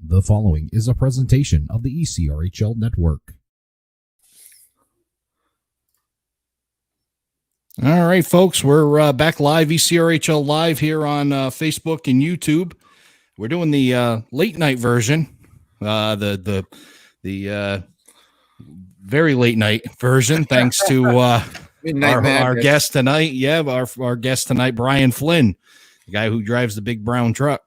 The following is a presentation of the ECRHL Network. All right, folks, we're back live, ECRHL Live here on Facebook and YouTube. We're doing the late night version, the very late night version, thanks to our guest tonight. Yeah, our guest tonight, Brian Flynn, the guy who drives the big brown truck.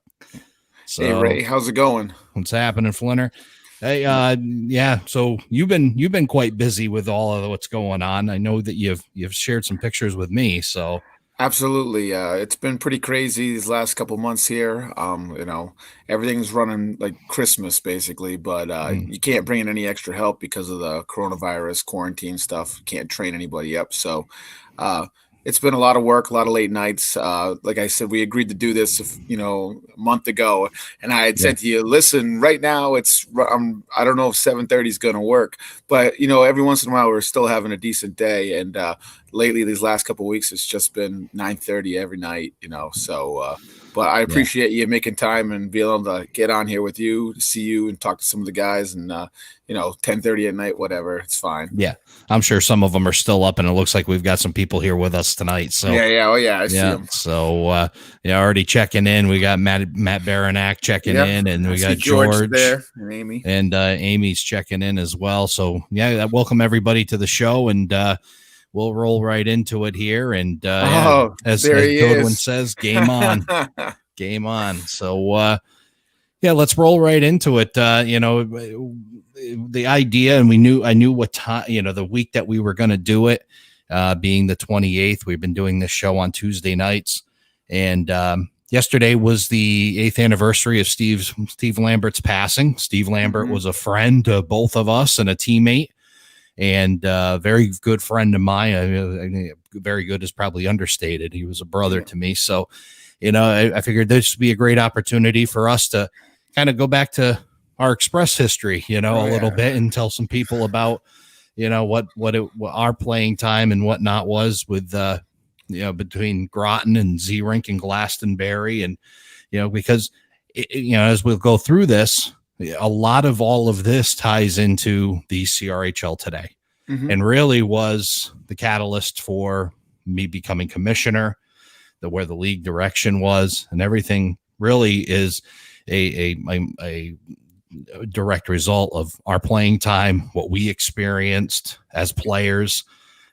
So, hey Ray, how's it going? What's happening, Flinner? Hey, yeah. So you've been quite busy with all of what's going on. I know that you've shared some pictures with me. So absolutely, it's been pretty crazy these last couple months here. Everything's running like Christmas basically, but you can't bring in any extra help because of the coronavirus quarantine stuff. You can't train anybody up, so it's been a lot of work, a lot of late nights. Like I said, we agreed to do this, a month ago, and I had said to you, listen, right now I don't know if 7:30 is going to work, but every once in a while we're still having a decent day. And lately, these last couple of weeks, it's just been 9:30 every night. So. But I appreciate you making time and being able to get on here with you, see you, and talk to some of the guys. And 10:30 at night, whatever, it's fine. Yeah, I'm sure some of them are still up, and it looks like we've got some people here with us tonight. So I see them. So already checking in. We got Matt Baranak checking in, and we got George there, and Amy, and Amy's checking in as well. So welcome everybody to the show, and we'll roll right into it here. And as Godwin says, game on. Game on. So let's roll right into it. The idea, and I knew what time, the week that we were going to do it, being the 28th. We've been doing this show on Tuesday nights, and yesterday was the 8th anniversary of Steve Lambert's passing. Steve Lambert was a friend to both of us and a teammate, and very good friend of mine. Very good is probably understated. He was a brother to me. So, I figured this would be a great opportunity for us to kind of go back to our Express history, a little bit, and tell some people about, what our playing time and whatnot was with, between Groton and Z-Rink and Glastonbury. And, because, as we'll go through this, a lot of all of this ties into the ECRHL today, and really was the catalyst for me becoming commissioner, where the league direction was, and everything really is a direct result of our playing time, what we experienced as players,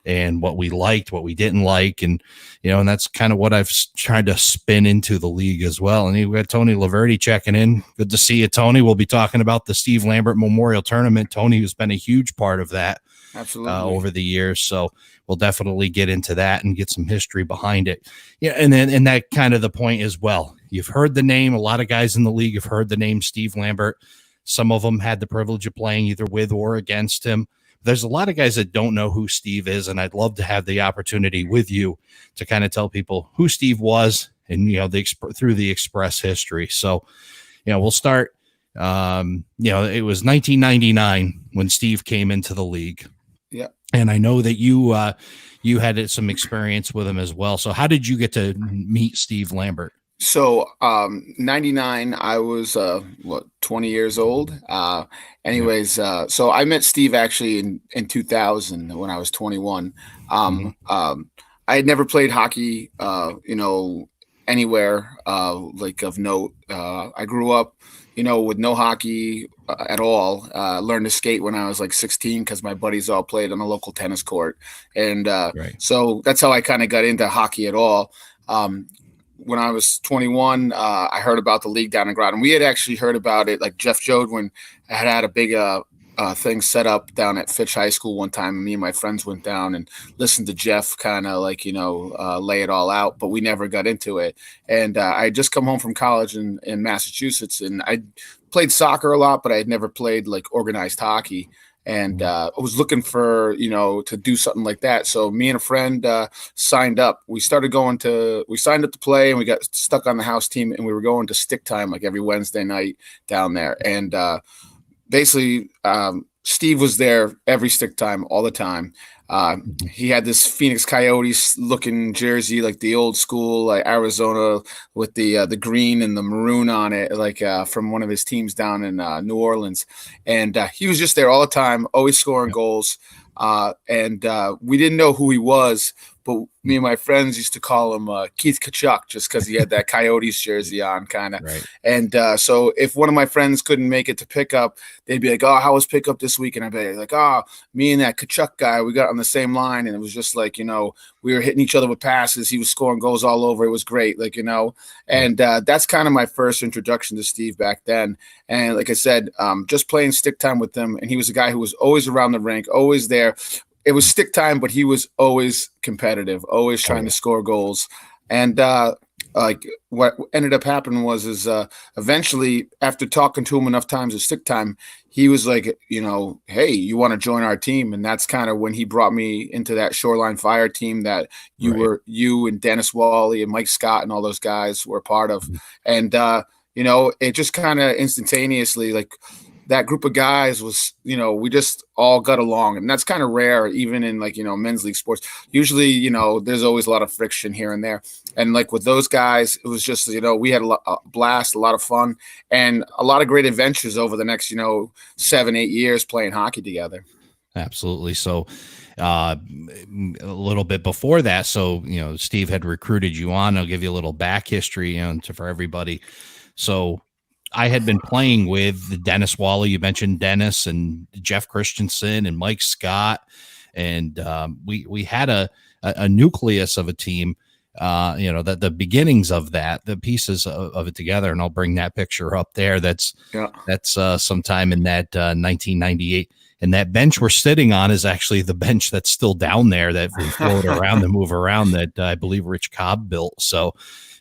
and what we liked, what we didn't like. And, and that's kind of what I've tried to spin into the league as well. And we got Tony Laverty checking in. Good to see you, Tony. We'll be talking about the Steve Lambert Memorial Tournament. Tony has been a huge part of that. Absolutely. Over the years. So we'll definitely get into that and get some history behind it. Yeah. And that kind of the point as well. You've heard the name. A lot of guys in the league have heard the name Steve Lambert. Some of them had the privilege of playing either with or against him. There's a lot of guys that don't know who Steve is, and I'd love to have the opportunity with you to kind of tell people who Steve was and, through the Express history. So, we'll start, it was 1999 when Steve came into the league. Yeah. And I know that you had some experience with him as well. So how did you get to meet Steve Lambert? So, 99, I was, 20 years old. So I met Steve actually in 2000 when I was 21. I had never played hockey, anywhere, like of note. I grew up, with no hockey at all. Learned to skate when I was like 16 because my buddies all played on a local tennis court. And so that's how I kind of got into hockey at all. When I was 21, I heard about the league down in Groton. We had actually heard about it, like Jeff Jodwin had a big thing set up down at Fitch High School one time. Me and my friends went down and listened to Jeff kind of like, lay it all out, but we never got into it. And I had just come home from college in Massachusetts, and I played soccer a lot, but I had never played like organized hockey. And I was looking for, to do something like that. So me and a friend signed up. We signed up to play, and we got stuck on the house team, and we were going to stick time like every Wednesday night down there. And basically, Steve was there every stick time, all the time. He had this Phoenix Coyotes looking jersey, like the old school, like Arizona with the green and the maroon on it, like from one of his teams down in New Orleans. And he was just there all the time, always scoring goals. And we didn't know who he was, but me and my friends used to call him Keith Kachuk just because he had that Coyotes jersey on, kind of. Right. And so if one of my friends couldn't make it to pickup, they'd be like, "Oh, how was pickup this week?" And I'd be like, "Oh, me and that Kachuk guy, we got on the same line." And it was just like, we were hitting each other with passes. He was scoring goals all over. It was great, And that's kind of my first introduction to Steve back then. And like I said, just playing stick time with him. And he was a guy who was always around the rink, always there. It was stick time, but he was always competitive, always trying to score goals. And what ended up happening was eventually, after talking to him enough times at stick time, he was like, "Hey, you want to join our team?" And that's kind of when he brought me into that Shoreline Fire team that you and Dennis Wally and Mike Scott and all those guys were part of. And it just kind of instantaneously, that group of guys was, we just all got along, and that's kind of rare, even in men's league sports. Usually, there's always a lot of friction here and there. And with those guys, it was just, we had a blast, a lot of fun, and a lot of great adventures over the next, 7-8 years playing hockey together. Absolutely. So a little bit before that, so, Steve had recruited you on. I'll give you a little back history for everybody. So I had been playing with Dennis Wally. You mentioned Dennis and Jeff Christensen and Mike Scott. And we had a nucleus of a team, the beginnings of that, the pieces of it together. And I'll bring that picture up there. That's sometime in that 1998. And that bench we're sitting on is actually the bench that's still down there that we float around and move around that I believe Rich Cobb built. So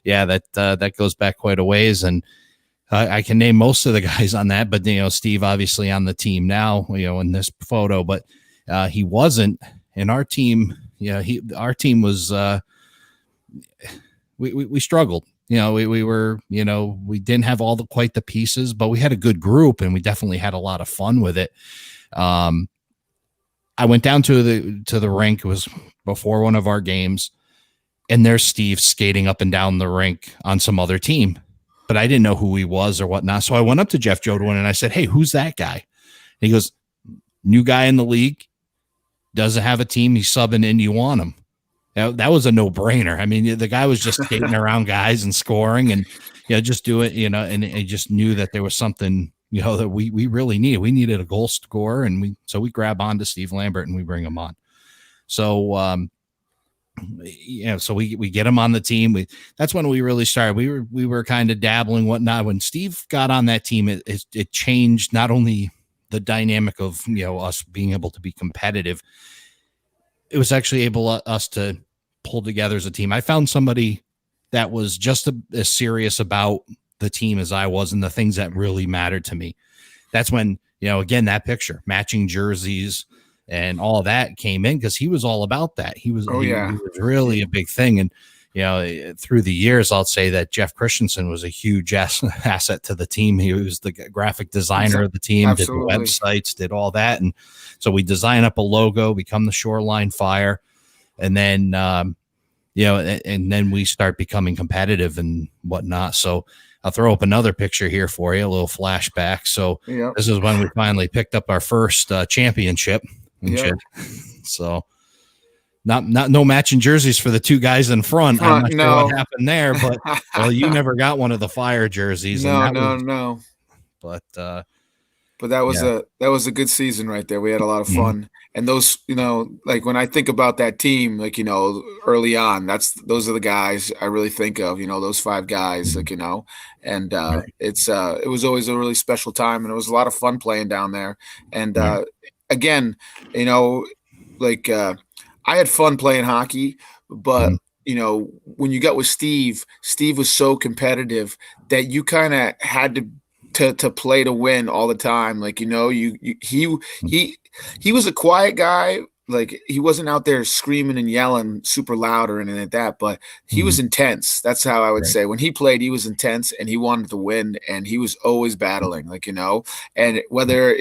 yeah, that goes back quite a ways. And I can name most of the guys on that, but Steve obviously on the team now, in this photo, but he wasn't. And our team, our team was, we struggled. We were, we didn't have quite the pieces, but we had a good group and we definitely had a lot of fun with it. I went down to the rink. It was before one of our games, and there's Steve skating up and down the rink on some other team. But I didn't know who he was or whatnot. So I went up to Jeff Jodwin and I said, "Hey, who's that guy?" And he goes, "New guy in the league, doesn't have a team. He's subbing in. You want him?" That was a no-brainer. I mean, the guy was just skating around guys and scoring and, just do it, and I just knew that there was something, that we really needed. We needed a goal scorer. And so we grab on to Steve Lambert and we bring him on. So, so we get him on the team. That's when we really started. We were kind of dabbling, whatnot. When Steve got on that team, it changed not only the dynamic of us being able to be competitive. It was actually able us to pull together as a team. I found somebody that was just as serious about the team as I was and the things that really mattered to me. That's when again, that picture, matching jerseys and all of that came in because he was all about that. He was, he was really a big thing. And, through the years, I'll say that Jeff Christensen was a huge asset to the team. He was the graphic designer of the team, Absolutely. Did the websites, did all that. And so we design up a logo, become the Shoreline Fire. And then, and then we start becoming competitive and whatnot. So I'll throw up another picture here for you, a little flashback. So This is when we finally picked up our first championship. So no matching jerseys for the two guys in front. I'm not sure what happened there, but you never got one of the Fire jerseys. No. But that was a good season right there. We had a lot of fun. And those, when I think about that team, early on, those are the guys I really think of, those 5 guys, and it was always a really special time, and it was a lot of fun playing down there. And again, I had fun playing hockey, but when you got with Steve was so competitive that you kind of had to play to win all the time. He was a quiet guy. He wasn't out there screaming and yelling super loud or anything like that, but he was intense. That's how I would say. When he played, he was intense and he wanted to win, and he was always battling, and whether,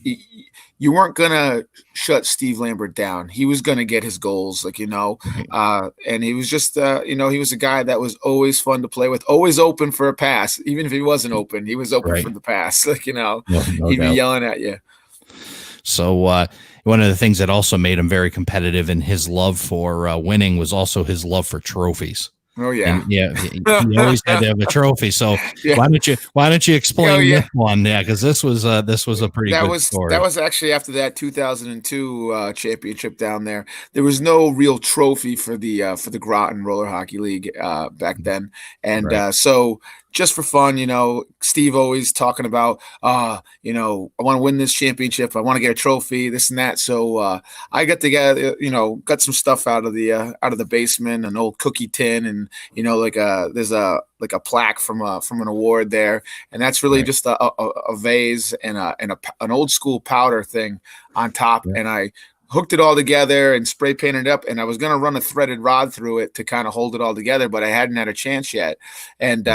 you weren't gonna shut Steve Lambert down. He was gonna get his goals, like, and he was just, he was a guy that was always fun to play with, always open for a pass. Even if he wasn't open, he was open for the pass. Like, no he'd be yelling at you. So one of the things that also made him very competitive in his love for winning was also his love for trophies. Oh yeah, and, yeah. He always had to have a trophy. So why don't you explain this one? Yeah, because this was a pretty good story. That was actually after that 2002 championship down there. There was no real trophy for the Groton Roller Hockey League back then, and so. Just for fun, Steve always talking about, I want to win this championship. I want to get a trophy, this and that. So I got together, got some stuff out of the basement, an old cookie tin, and there's a plaque from an award there, and that's really just a vase and an old school powder thing on top, and I hooked it all together and spray painted it up, and I was going to run a threaded rod through it to kind of hold it all together, but I hadn't had a chance yet. And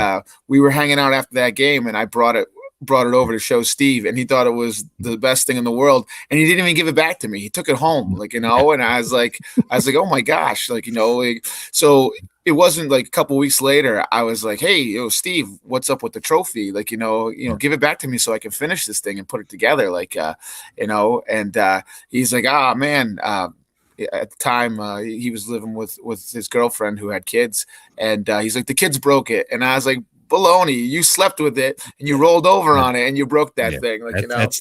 we were hanging out after that game, and I brought it over to show Steve, and he thought it was the best thing in the world, and he didn't even give it back to me. He took it home, and I was like, oh my gosh, so it wasn't like a couple weeks later, I was like, hey, Steve, what's up with the trophy? Give it back to me so I can finish this thing and put it together. And he's like, man, at the time he was living with his girlfriend who had kids, and he's like, the kids broke it. And I was like, baloney, you slept with it and you rolled over on it and you broke that thing.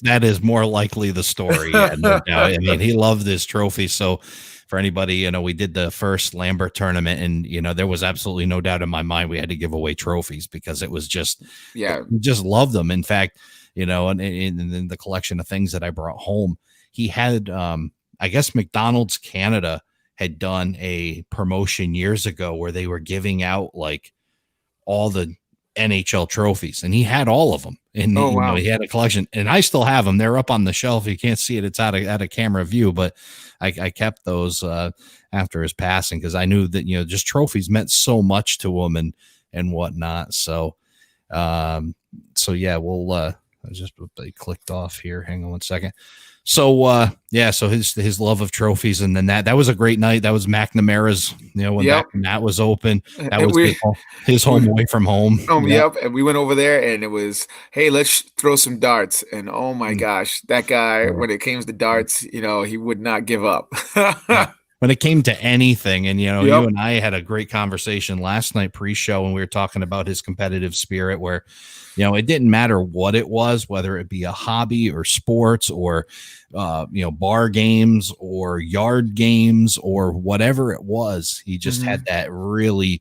That is more likely the story. No doubt. I mean, he loved this trophy. So for anybody, we did the first Lambert tournament, and there was absolutely no doubt in my mind we had to give away trophies because it was just, we just loved them. In fact, and in the collection of things that I brought home, he had, I guess McDonald's Canada had done a promotion years ago where they were giving out like all the NHL trophies, and he had all of them. And he had a collection, and I still have them. They're up on the shelf. You can't see it. It's out of camera view, but I kept those after his passing because I knew that, just trophies meant so much to him and whatnot. So, we'll they clicked off here. Hang on one second. So, so his love of trophies, and then that was a great night. That was McNamara's, when that was open. That was his home away from home. Yep. And we went over there, and it was, hey, let's throw some darts. And oh my gosh, that guy, when it came to darts, he would not give up. When it came to anything, and you and I had a great conversation last night pre-show, and we were talking about his competitive spirit, where it didn't matter what it was, whether it be a hobby or sports or bar games or yard games or whatever it was. He just had that really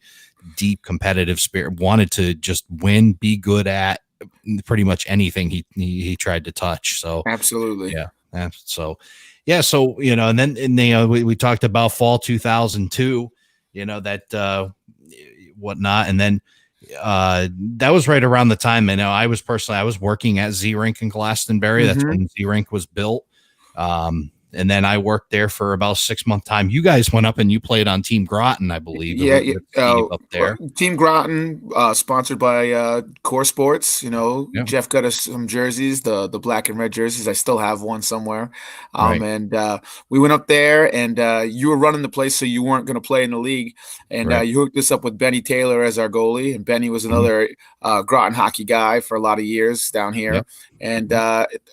deep competitive spirit, wanted to just win, be good at pretty much anything he tried to touch. So absolutely, so and then we talked about fall 2002, that whatnot, and then that was right around the time. I was working at Z-Rink in Glastonbury. That's when Z-Rink was built. And then I worked there for about a 6-month time. You guys went up and you played on Team Groton, I believe. Up there. Team Groton, sponsored by Core Sports. Jeff got us some jerseys, the black and red jerseys. I still have one somewhere. And we went up there, and you were running the place, so you weren't going to play in the league. And you hooked us up with Benny Taylor as our goalie, and Benny was another Groton hockey guy for a lot of years down here. Yep. And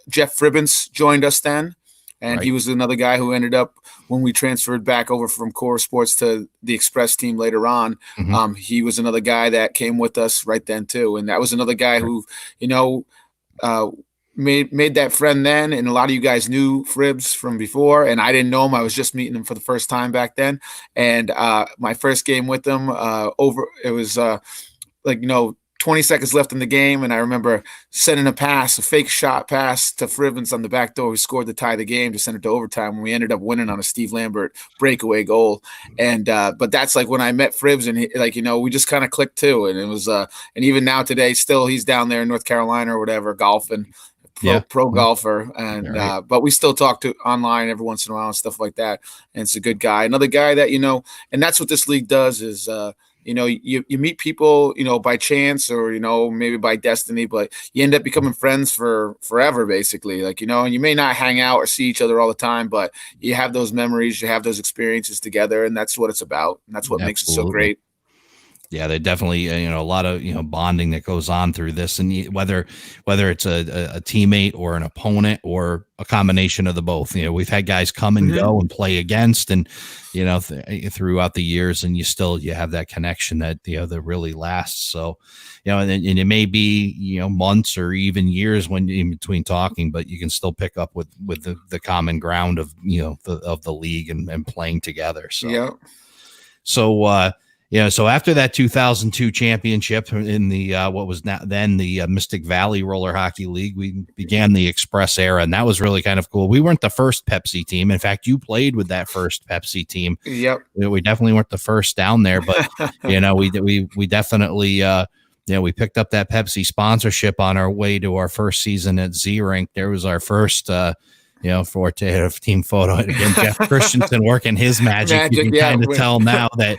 Jeff Fribbins joined us then. And he was another guy who ended up, when we transferred back over from Core Sports to the Express team later on, he was another guy that came with us right then too. And that was another guy who, made that friend then. And a lot of you guys knew Fribbs from before, and I didn't know him. I was just meeting him for the first time back then. And my first game with him, it was 20 seconds left in the game, and I remember sending a fake shot pass to Fribbins on the back door, who scored to tie the game to send it to overtime, and we ended up winning on a Steve Lambert breakaway goal. And but that's like when I met Fribbs, and we just kind of clicked too. And it was and even now today, still he's down there in North Carolina or whatever, golfing. Pro golfer, and but we still talk to online every once in a while and stuff like that. And it's a good guy, another guy that and that's what this league does is you meet people, by chance or, maybe by destiny, but you end up becoming friends for forever, basically. Like, and you may not hang out or see each other all the time, but you have those memories, you have those experiences together, and that's what it's about. And that's what makes it so great. Yeah, they definitely, a lot of, bonding that goes on through this. And whether it's a teammate or an opponent or a combination of the both, we've had guys come and go and play against and, throughout the years, and you have that connection that, that really lasts. So, and it may be, months or even years when in between talking, but you can still pick up with the common ground of, of the league and playing together. So, yeah. So, so after that 2002 championship in the what was then the Mystic Valley Roller Hockey League, we began the Express era, and that was really kind of cool. We weren't the first Pepsi team. In fact, you played with that first Pepsi team. Yep. We definitely weren't the first down there, but we definitely we picked up that Pepsi sponsorship on our way to our first season at Z-Rink. There was our first forte of team photo. And again, Jeff Christensen working his magic. You can kind of tell now that,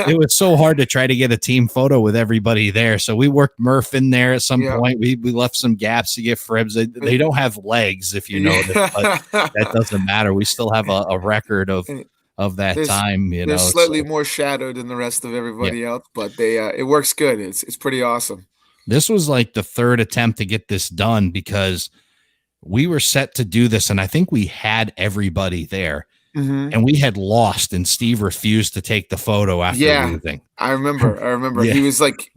it was so hard to try to get a team photo with everybody there. So we worked Murph in there at some point. We left some gaps to get Fribs. They don't have legs, if you notice, but that doesn't matter. We still have a record of that time. They're slightly more shadowed than the rest of everybody else, but it works good. It's pretty awesome. This was like the third attempt to get this done because we were set to do this, and I think we had everybody there, and we had lost, and Steve refused to take the photo after losing. I remember. He was like,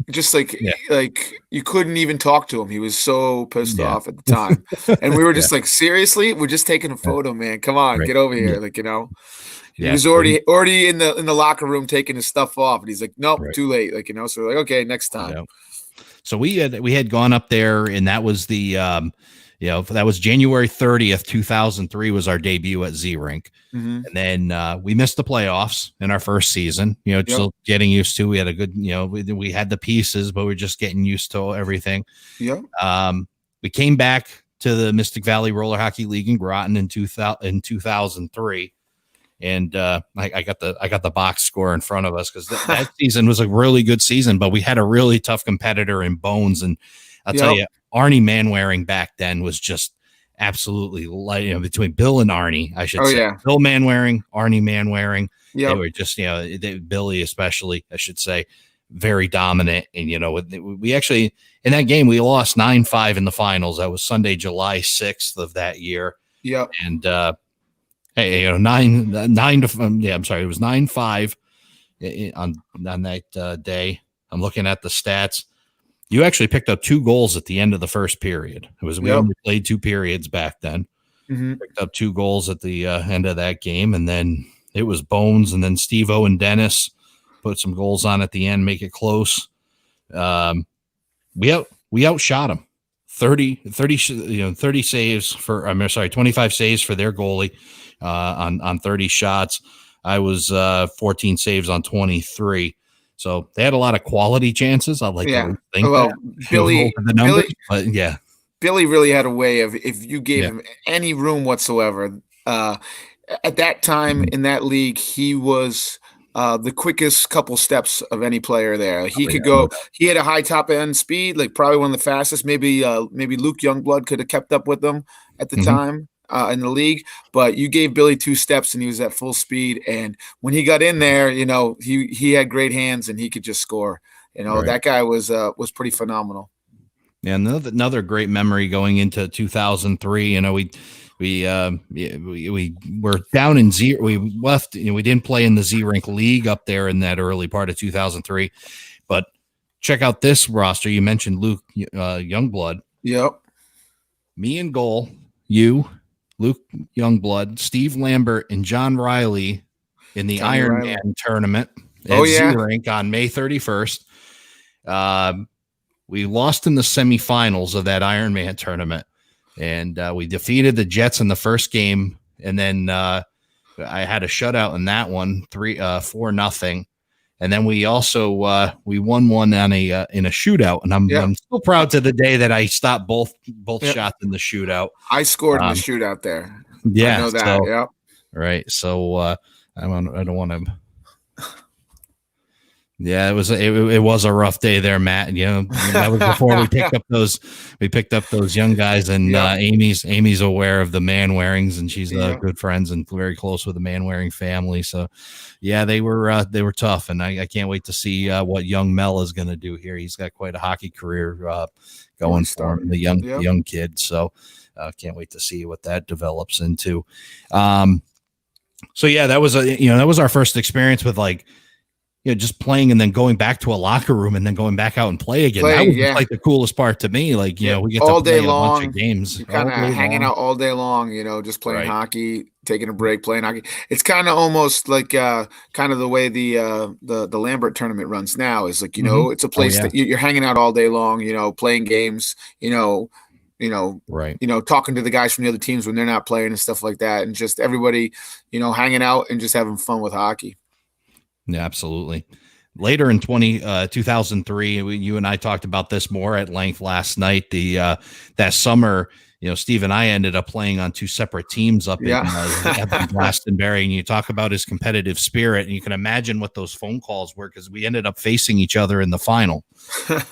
like you couldn't even talk to him. He was so pissed off at the time, and we were just like, seriously, we're just taking a photo, man. Come on, get over here, He was already in the locker room taking his stuff off, and he's like, nope, too late, So we're like, okay, next time. Yeah. So we had gone up there, and that was the that was January 30th, 2003 was our debut at Z-Rink. And then we missed the playoffs in our first season, still getting used to. We had a good, we had the pieces, but we're just getting used to everything. We came back to the Mystic Valley Roller Hockey League in Groton in 2003. And I got the box score in front of us because that season was a really good season, but we had a really tough competitor in Bones. And I'll tell you, Arnie Manwaring back then was just absolutely between Bill and Arnie, I should say. Yeah. Bill Manwaring, Arnie Manwaring. They were just, Billy especially, I should say, very dominant. And, we actually, in that game, we lost 9-5 in the finals. That was Sunday, July 6th of that year. Yep. And, hey, it was 9-5 on that day. I'm looking at the stats. You actually picked up 2 goals at the end of the first period. We only played 2 periods back then. Picked up 2 goals at the end of that game, and then it was Bones, and then Steve-O and Dennis put some goals on at the end, make it close. We outshot them. 30 saves for, 25 saves for their goalie on 30 shots. I was 14 saves on 23. So they had a lot of quality chances. I like to think that. Billy really had a way of, if you gave him any room whatsoever, at that time in that league, he was the quickest couple steps of any player there. He could go. He had a high top end speed, like probably one of the fastest. Maybe Luke Youngblood could have kept up with them at the time in the league. But you gave Billy 2 steps, and he was at full speed. And when he got in there, he had great hands, and he could just score. That guy was pretty phenomenal. Yeah, another great memory going into 2003. We were down in Z. We left. We didn't play in the Z-Rink League up there in that early part of 2003. But check out this roster. You mentioned Luke Youngblood. Yep. Me and goal. You, Luke Youngblood, Steve Lambert, and John Riley in the Ironman tournament at Z-Rink on May 31st. We lost in the semifinals of that Ironman tournament. And we defeated the Jets in the first game, and then I had a shutout in that one, 4-0. And then we also we won one on in a shootout, and I'm still proud to the day that I stopped both shots in the shootout. I scored in the shootout there. Yeah, I know that. Right. So I don't want to Yeah, it was a rough day there, Matt. You know, that was before we picked up those young guys, and Amy's aware of the Manwarings, and she's good friends and very close with the Manwaring family. So, yeah, they were tough, and I can't wait to see what young Mel is going to do here. He's got quite a hockey career going for him, the young kid. So, can't wait to see what that develops into. So yeah, that was our first experience with just playing and then going back to a locker room and then going back out and play again. That was like the coolest part to me. We get all to play day long, a bunch of games. You're kind of hanging out all day long, just playing hockey, taking a break, playing hockey. It's kind of almost like kind of the way the Lambert tournament runs now is it's a place that you're hanging out all day long, playing games, talking to the guys from the other teams when they're not playing and stuff like that. And just everybody, hanging out and just having fun with hockey. Yeah, absolutely. Later in 2003, you and I talked about this more at length last night. That summer, Steve and I ended up playing on two separate teams up in Glastonbury, and you talk about his competitive spirit, and you can imagine what those phone calls were because we ended up facing each other in the final.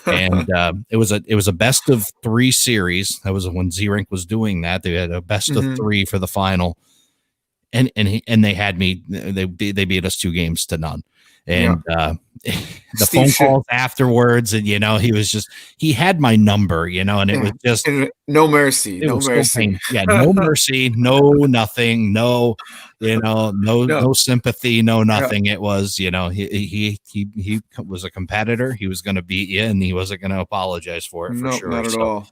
And it was a best of 3 series. That was when Z-Rink was doing that. They had a best of 3 for the final. And they had me. They beat us 2-0. And the phone calls afterwards, and he had my number, and it was just no mercy, no mercy. No mercy, no nothing, no sympathy, no nothing. It was he was a competitor. He was going to beat you, and he wasn't going to apologize for it for sure. Not at all.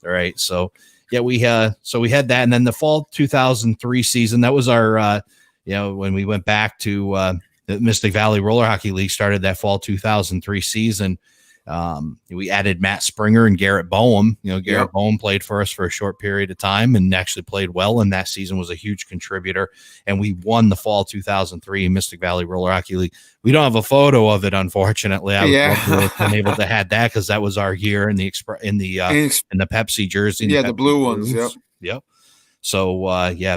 All right, so. Yeah, we had that, and then the fall 2003 season. That was our, when we went back to the Mystic Valley Roller Hockey League. Started that fall 2003 season. We added Matt Springer and Garrett Boehm. Garrett Boehm played for us for a short period of time and actually played well in that season. Was a huge contributor, and we won the fall 2003 Mystic Valley Roller Hockey League. We don't have a photo of it, unfortunately. I would love to have been able to have that because that was our year in the Pepsi jersey. The blue ones. Yep. So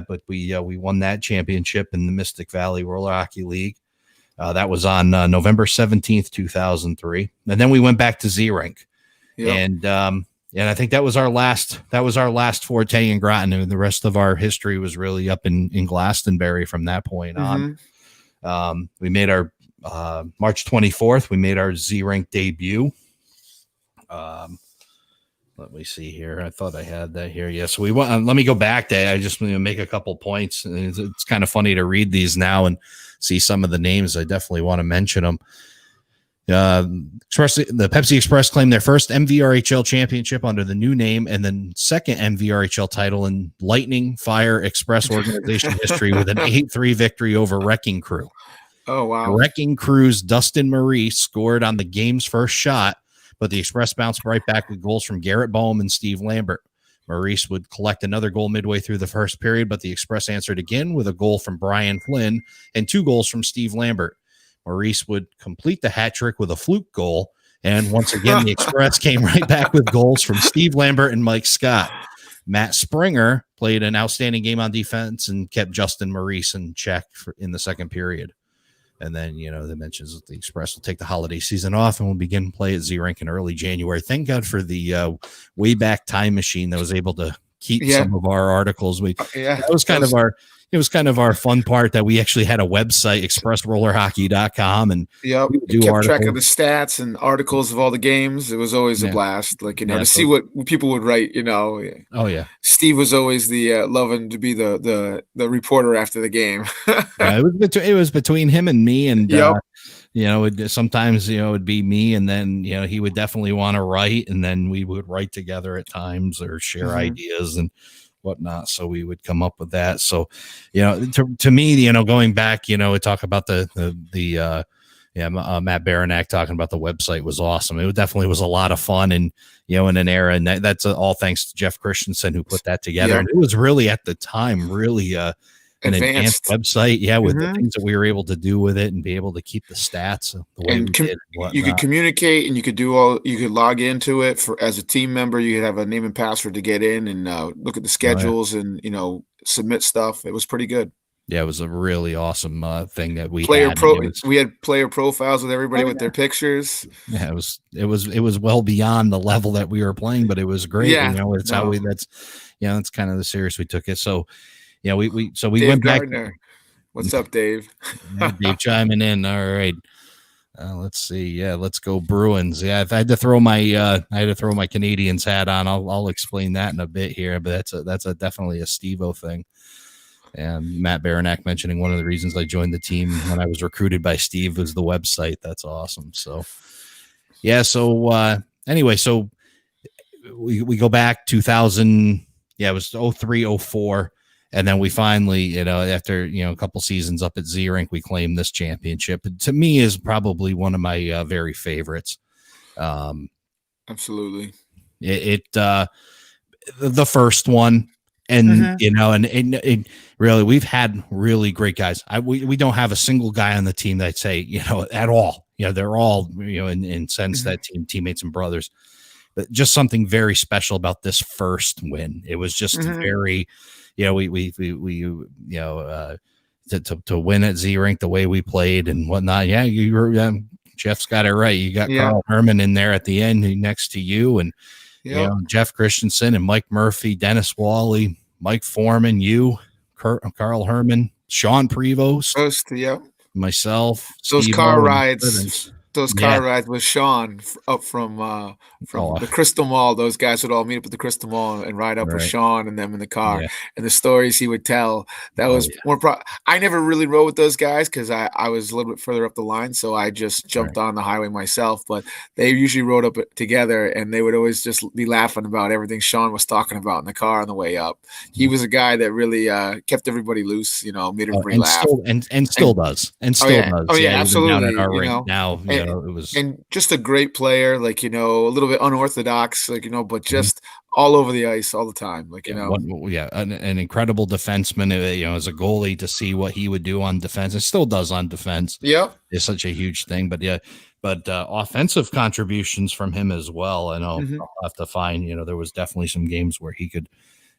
but we won that championship in the Mystic Valley Roller Hockey League. That was on November 17th, 2003. And then we went back to Z-Rink. And I think that was our last forte in Groton. And the rest of our history was really up in Glastonbury from that point on. We made our March 24th, we made our Z-Rink debut. Let me see here. I thought I had that here. Yes. So let me go back to, I just want to make a couple points. It's kind of funny to read these now and see some of the names. I definitely want to mention them. The Pepsi Express claimed their first MVRHL championship under the new name and then second MVRHL title in Lightning Fire Express organization history with an 8-3 victory over Wrecking Crew. Oh, wow. Wrecking Crew's Dustin Marie scored on the game's first shot, but the Express bounced right back with goals from Garrett Boehm and Steve Lambert. Maurice would collect another goal midway through the first period, but the Express answered again with a goal from Brian Flynn and 2 goals from Steve Lambert. Maurice would complete the hat trick with a fluke goal, and once again, the Express came right back with goals from Steve Lambert and Mike Scott. Matt Springer played an outstanding game on defense and kept Justin Maurice in check in the second period. And then, the mentions that the Express will take the holiday season off and will begin play at Z-Rink in early January. Thank God for the Wayback Time Machine that was able to keep some of our articles. That was kind of our it was kind of our fun part that we actually had a website, expressrollerhockey.com, and we kept track of the stats and articles of all the games. It was always a blast, to see what people would write. Oh yeah, Steve was always the loving to be the reporter after the game. It was between him and me, and sometimes it would be me, and then he would definitely want to write, and then we would write together at times or share ideas and whatnot. So we would come up with that. So, to me, going back, we talk about Matt Baranek talking about the website was awesome. It definitely was a lot of fun, and in an era, and that's all thanks to Jeff Christensen who put that together. And it was really at the time really an advanced website, with the things that we were able to do with it and be able to keep the stats the way we did. You could communicate, and you could you could log into it as a team member. You could have a name and password to get in and look at the schedules and submit stuff. It was pretty good. Yeah, it was a really awesome thing that we we had player profiles with everybody with their pictures. Yeah, it was well beyond the level that we were playing, but it was great. Yeah, that's kind of the serious we took it. So, we Dave went Gardner. back. What's up, Dave? Dave chiming in. All right. Let's see. Yeah, let's go Bruins. Yeah, if I had to throw my Canadians hat on, I'll explain that in a bit here. But that's definitely a Steve-O thing. And Matt Baranek mentioning one of the reasons I joined the team when I was recruited by Steve was the website. That's awesome. So, yeah. So anyway, so we go back 2000. Yeah, it was 03, 04. And then we finally, after, a couple seasons up at Z-Rink, we claimed this championship. And to me is probably one of my very favorites. Absolutely. The first one. And, and really, we've had really great guys. We don't have a single guy on the team that I'd say, at all. They're all, in sense that teammates and brothers. But just something very special about this first win. It was just very... to win at Z-Rink the way we played and whatnot. Yeah, you were, Jeff's got it right. You got Carl Herman in there at the end next to you, and Jeff Christensen and Mike Murphy, Dennis Wally, Mike Foreman, you, Carl Herman, Sean Prevost, myself. Those Steve car rides. Those car rides with Sean up from the Crystal Mall. Those guys would all meet up at the Crystal Mall and ride up with Sean and them in the car. Yeah. And the stories he would tell, that was more I never really rode with those guys because I was a little bit further up the line, so I just jumped on the highway myself. But they usually rode up together, and they would always just be laughing about everything Sean was talking about in the car on the way up. He was a guy that really kept everybody loose, made everybody laugh. Still does. Oh, yeah, absolutely. Down at our rink now, it was, and just a great player, like, a little bit unorthodox, like, but just all over the ice all the time, like, an incredible defenseman, as a goalie, to see what he would do on defense. It still does on defense. Yeah, is such a huge thing. But offensive contributions from him as well. I know I'll have to find, there was definitely some games where he could,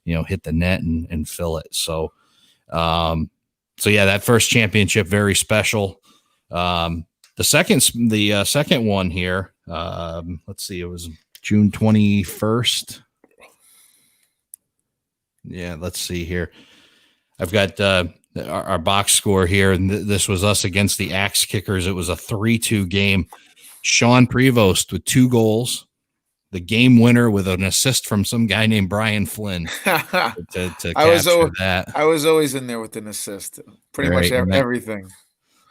hit the net and fill it. So, that first championship, very special. The second one here, let's see, it was June 21st. Yeah, let's see here. I've got our box score here, and this was us against the Axe Kickers. It was a 3-2 game. Sean Prevost with 2 goals, the game winner with an assist from some guy named Brian Flynn to capture that. I was always in there with an assist, pretty much everything.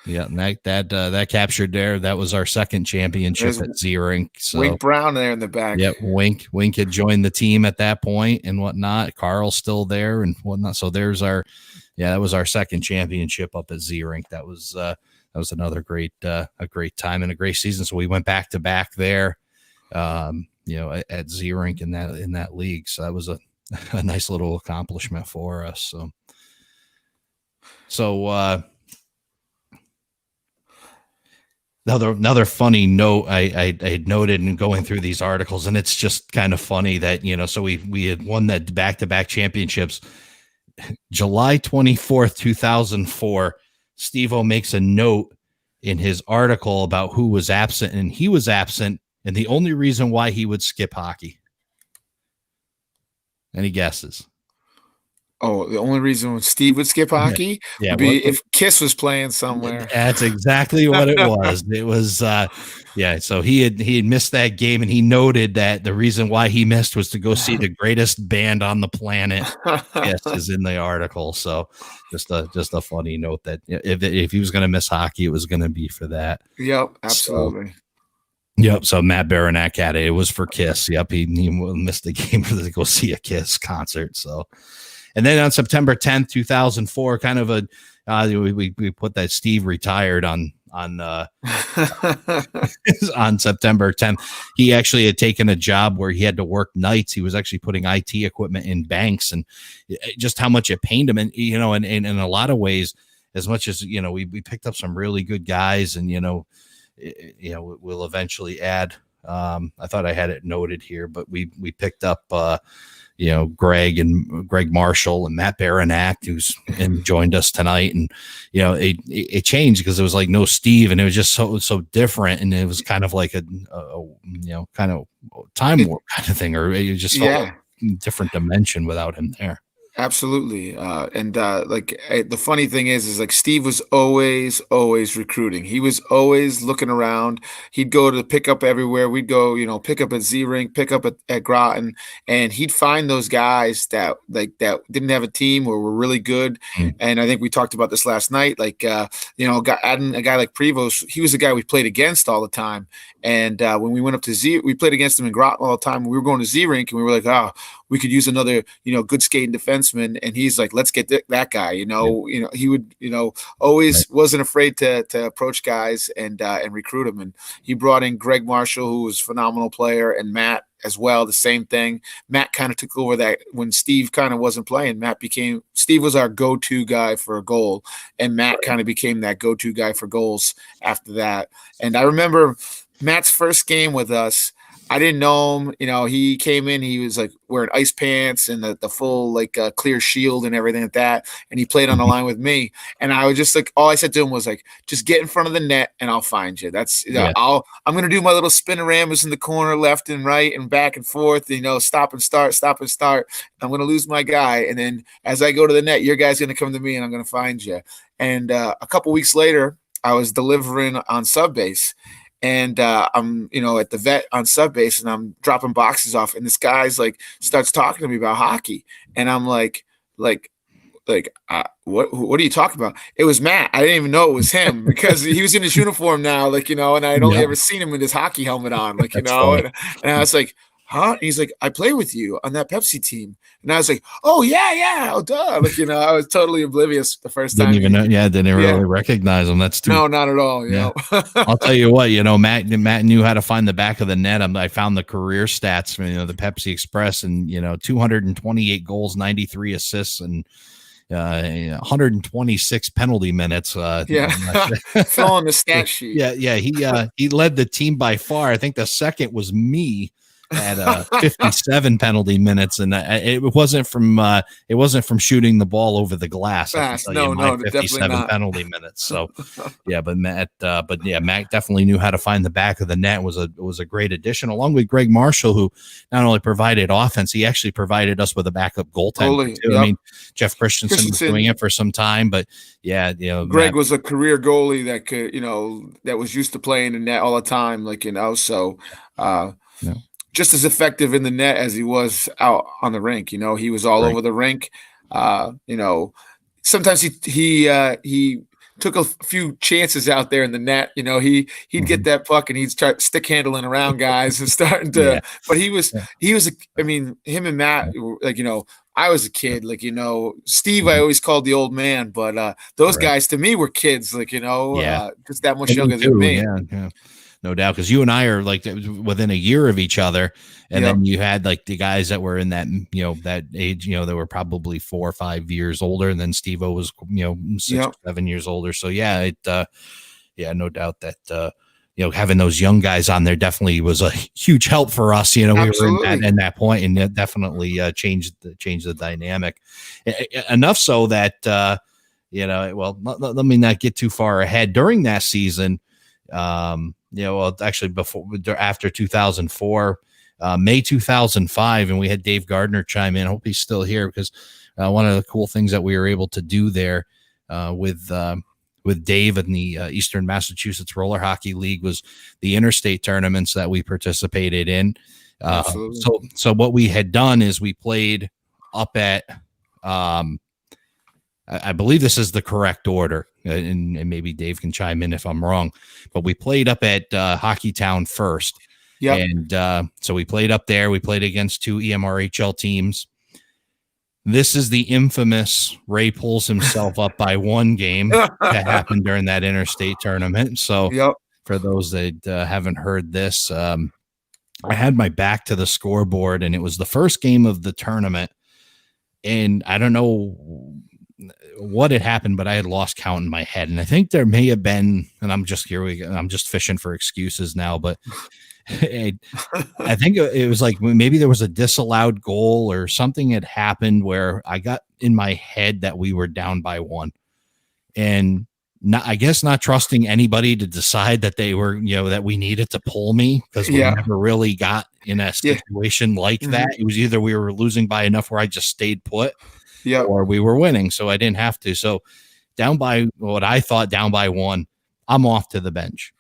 Yeah, and that captured there. That was our second championship at Z-Rink. So Wink Brown there in the back. Yep, Wink had joined the team at that point and whatnot. Carl's still there and whatnot. So there's that was our second championship up at Z-Rink. That was another great time and a great season. So we went back to back there, at Z-Rink in that league. So that was a nice little accomplishment for us. So. Another funny note I had noted in going through these articles, and it's just kind of funny that, so we had won that back-to-back championships. July 24th, 2004, Steve-O makes a note in his article about who was absent, and he was absent, and the only reason why he would skip hockey. Any guesses? Oh, the only reason Steve would skip hockey would be if Kiss was playing somewhere. That's exactly what it was. It was, so he had missed that game, and he noted that the reason why he missed was to go see the greatest band on the planet. Kiss is in the article. So just a funny note that if he was going to miss hockey, it was going to be for that. Yep, absolutely. So Matt Baranek had it. It was for Kiss. Yep, he missed the game to go see a Kiss concert. So. And then on September 10th, 2004, kind of we put that Steve retired on on September 10th. He actually had taken a job where he had to work nights. He was actually putting IT equipment in banks, and just how much it pained him. And, you know, and in a lot of ways, as much as, you know, we picked up some really good guys, and, we'll eventually add I thought I had it noted here, but we picked up Greg Marshall and Matt Baranak, who's joined us tonight. And, it changed because it was like no Steve, and it was just so different. And it was kind of like a kind of time warp kind of thing, or it just felt like a different dimension without him there. Absolutely. The funny thing is like Steve was always recruiting. He was always looking around. He'd go to pick up everywhere. We'd go, pick up at Z-Rink, pick up at Groton, and he'd find those guys that didn't have a team or were really good. And I think we talked about this last night. Adding a guy like Prevost, he was the guy we played against all the time. And when we went up to we played against him in Groton all the time. We were going to Z-Rink, and we were like, we could use another, good skating defenseman. And he's like, let's get that guy, he would, always wasn't afraid to approach guys and recruit them. And he brought in Greg Marshall, who was a phenomenal player, and Matt as well. The same thing. Matt kind of took over that when Steve kind of wasn't playing. Steve was our go-to guy for a goal, and Matt kind of became that go-to guy for goals after that. And I remember Matt's first game with us. I didn't know him. He came in, he was like wearing ice pants and the full clear shield and everything like that. And he played on the line with me. And I was just like, all I said to him was like, just get in front of the net and I'll find you. I'm going to do my little spinoramas in the corner, left and right and back and forth, stop and start. I'm going to lose my guy. And then as I go to the net, your guy's going to come to me and I'm going to find you. And a couple weeks later, I was delivering on sub base. And I'm, at the vet on sub base, and I'm dropping boxes off, and this guy's starts talking to me about hockey, and I'm like, what are you talking about? It was Matt. I didn't even know it was him because he was in his uniform now, and I'd only ever seen him with his hockey helmet on, and I was like, huh? And he's like, I play with you on that Pepsi team. And I was like, oh yeah. Oh, duh. I was totally oblivious the first time. Didn't really recognize him. That's too. No, not at all. Yeah. I'll tell you what, Matt knew how to find the back of the net. I found the career stats from, the Pepsi Express, and, 228 goals, 93 assists, and 126 penalty minutes. Fill on the stat sheet. He led the team by far. I think the second was me at 57 penalty minutes, and it wasn't from shooting the ball over the glass. No, 57 penalty minutes. So but Matt definitely knew how to find the back of the net. Was a great addition, along with Greg Marshall, who not only provided offense, he actually provided us with a backup goaltender too. Yep. I mean, Jeff Christensen was doing it for some time, but Greg Matt was a career goalie that could, that was used to playing in net all the time, just as effective in the net as he was out on the rink. He was all over the rink. Sometimes he took a few chances out there in the net. He'd get that puck and he'd start stick handling around guys and starting to. But him and Matt, I was a kid, Steve, I always called the old man, but those guys to me were kids, just that much younger than me. Yeah. No doubt, because you and I are within a year of each other, and then you had the guys that were in that that age, that were probably 4 or 5 years older, and then Steve-O was 6 or 7 years older. So no doubt that having those young guys on there definitely was a huge help for us. We were in that point, and it definitely changed the dynamic enough so that let me not get too far ahead. During that season, after 2004, May 2005, and we had Dave Gardner chime in. I hope he's still here, because one of the cool things that we were able to do there with Dave and the Eastern Massachusetts Roller Hockey League was the interstate tournaments that we participated in. So what we had done is we played up at I believe this is the correct order, and maybe Dave can chime in if I'm wrong, but we played up at Hockeytown first. Yeah. And so we played up there. We played against 2 ECRHL teams. This is the infamous Ray pulls himself up by 1 game that happened during that interstate tournament. So for those that haven't heard this, I had my back to the scoreboard, and it was the first game of the tournament. And I don't know what had happened, but I had lost count in my head. And I think there may have been, and I'm just fishing for excuses now, but I think it was like maybe there was a disallowed goal or something had happened where I got in my head that we were down by 1, and I guess not trusting anybody to decide that they were, that we needed to pull me, because we never really got in a situation like that. It was either we were losing by enough where I just stayed put, or we were winning, so I didn't have to. So down by what I thought down by 1, I'm off to the bench.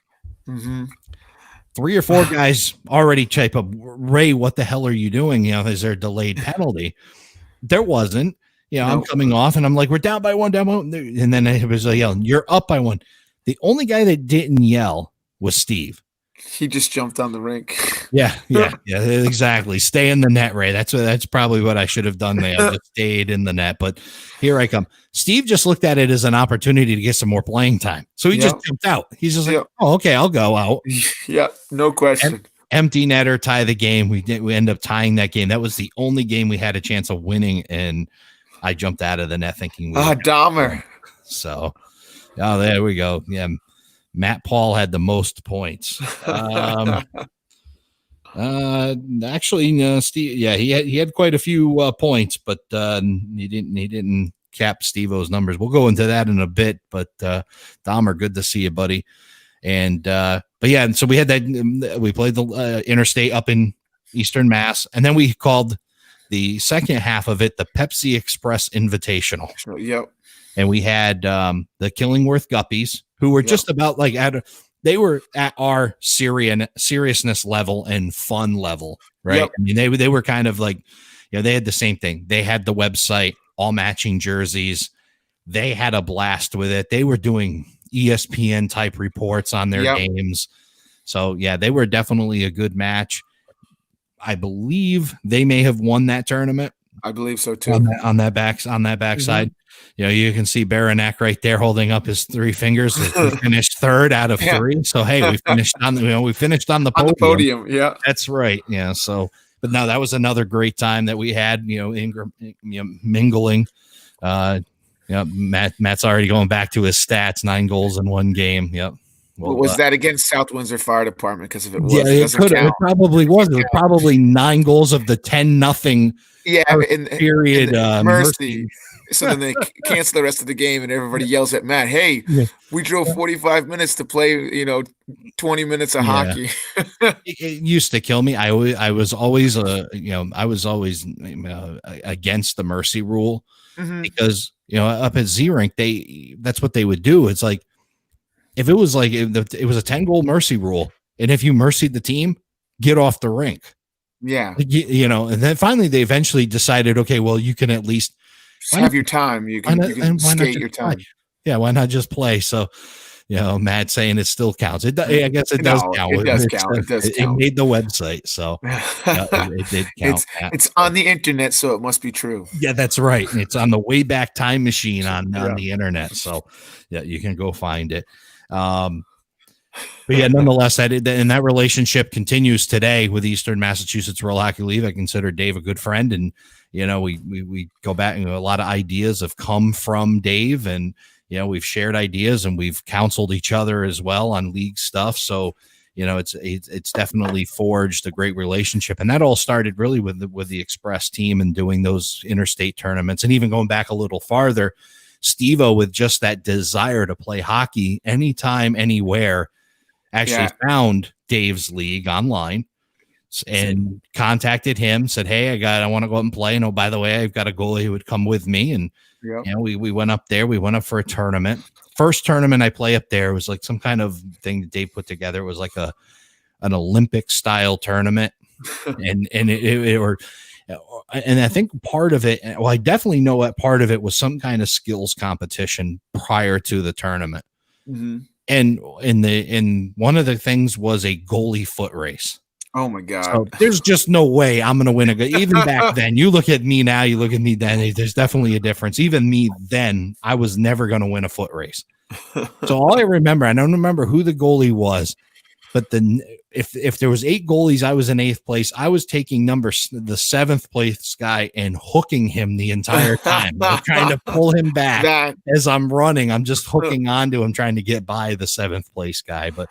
3 or 4 guys already type up, Ray, what the hell are you doing? Is there a delayed penalty? There wasn't. I'm coming off and I'm like, we're down by 1, down by 1. And then it was yelling, you're up by 1. The only guy that didn't yell was Steve. He just jumped on the rink. Yeah, exactly. Stay in the net, Ray. That's probably what I should have done there. I just stayed in the net. But here I come. Steve just looked at it as an opportunity to get some more playing time. So he just jumped out. He's just like, oh, okay, I'll go out. Yeah, no question. Empty netter, tie the game. We end up tying that game. That was the only game we had a chance of winning, and I jumped out of the net thinking, Dahmer. So, there we go. Yeah, Matt Paul had the most points. Actually, no, Steve. Yeah, he had quite a few points, but he didn't cap Steve-O's numbers. We'll go into that in a bit. But Dahmer, good to see you, buddy. And but yeah, and so we had that. We played the interstate up in Eastern Mass, and then we called the second half of it the Pepsi Express Invitational. Yep. And we had the Killingworth Guppies, who were just about like they were at our seriousness level and fun level, right? Yep. I mean, they were kind of like, they had the same thing. They had the website, all matching jerseys. They had a blast with it. They were doing ESPN type reports on their games. So yeah, they were definitely a good match. I believe they may have won that tournament. I believe so too. On that backside. You can see Baranek right there holding up his 3 fingers. We finished 3rd out of 3. So hey, we finished on the podium. Yeah, that's right. Yeah. So, but no, that was another great time that we had. Mingling. Matt's already going back to his stats: 9 goals in 1 game. Yep. Well, was that against South Windsor Fire Department? Because if it was, it probably was. It was probably 9 goals of the 10-0. Yeah, period. Mercy. So then they cancel the rest of the game, and everybody yells at Matt, "Hey, we drove 45 minutes to play, 20 minutes of hockey." It used to kill me. I was always against the mercy rule, because up at Z-Rink, that's what they would do. It's like, if it was like it was a 10-goal mercy rule, and if you mercied the team, get off the rink. Yeah, and then finally they eventually decided, okay, well, you can at least have your time. You can skate your time. Play? Yeah, why not just play? So, Matt saying it still counts. I guess it does count. It does count. It does count. It made the website, so it did count. It's on the internet, so it must be true. Yeah, that's right. It's on the Wayback Time Machine on the internet, so yeah, you can go find it. But yeah, nonetheless, and that relationship continues today with Eastern Massachusetts Royal Hockey League. I consider Dave a good friend, and we go back, and a lot of ideas have come from Dave, and we've shared ideas, and we've counseled each other as well on league stuff. So it's definitely forged a great relationship, and that all started really with the Express team and doing those interstate tournaments, and even going back a little farther, Steve-O, with just that desire to play hockey anytime, anywhere, actually found Dave's league online and contacted him, said, "Hey, I want to go out and play. And oh, by the way, I've got a goalie who would come with me." And we went up there. We went up for a tournament. First tournament I play up there was like some kind of thing that Dave put together. It was like an Olympic style tournament, and I think part of it, well, I definitely know that part of it was some kind of skills competition prior to the tournament. Mm-hmm. And one of the things was a goalie foot race. Oh my God. So there's just no way I'm going to win even back then. You look at me now, you look at me then, there's definitely a difference. Even me then, I was never going to win a foot race. So all I don't remember who the goalie was, but if there was 8 goalies, I was in 8th place. I was taking the 7th place guy and hooking him the entire time. I'm trying to pull him back as I'm running. I'm just hooking onto him, trying to get by the 7th place guy. But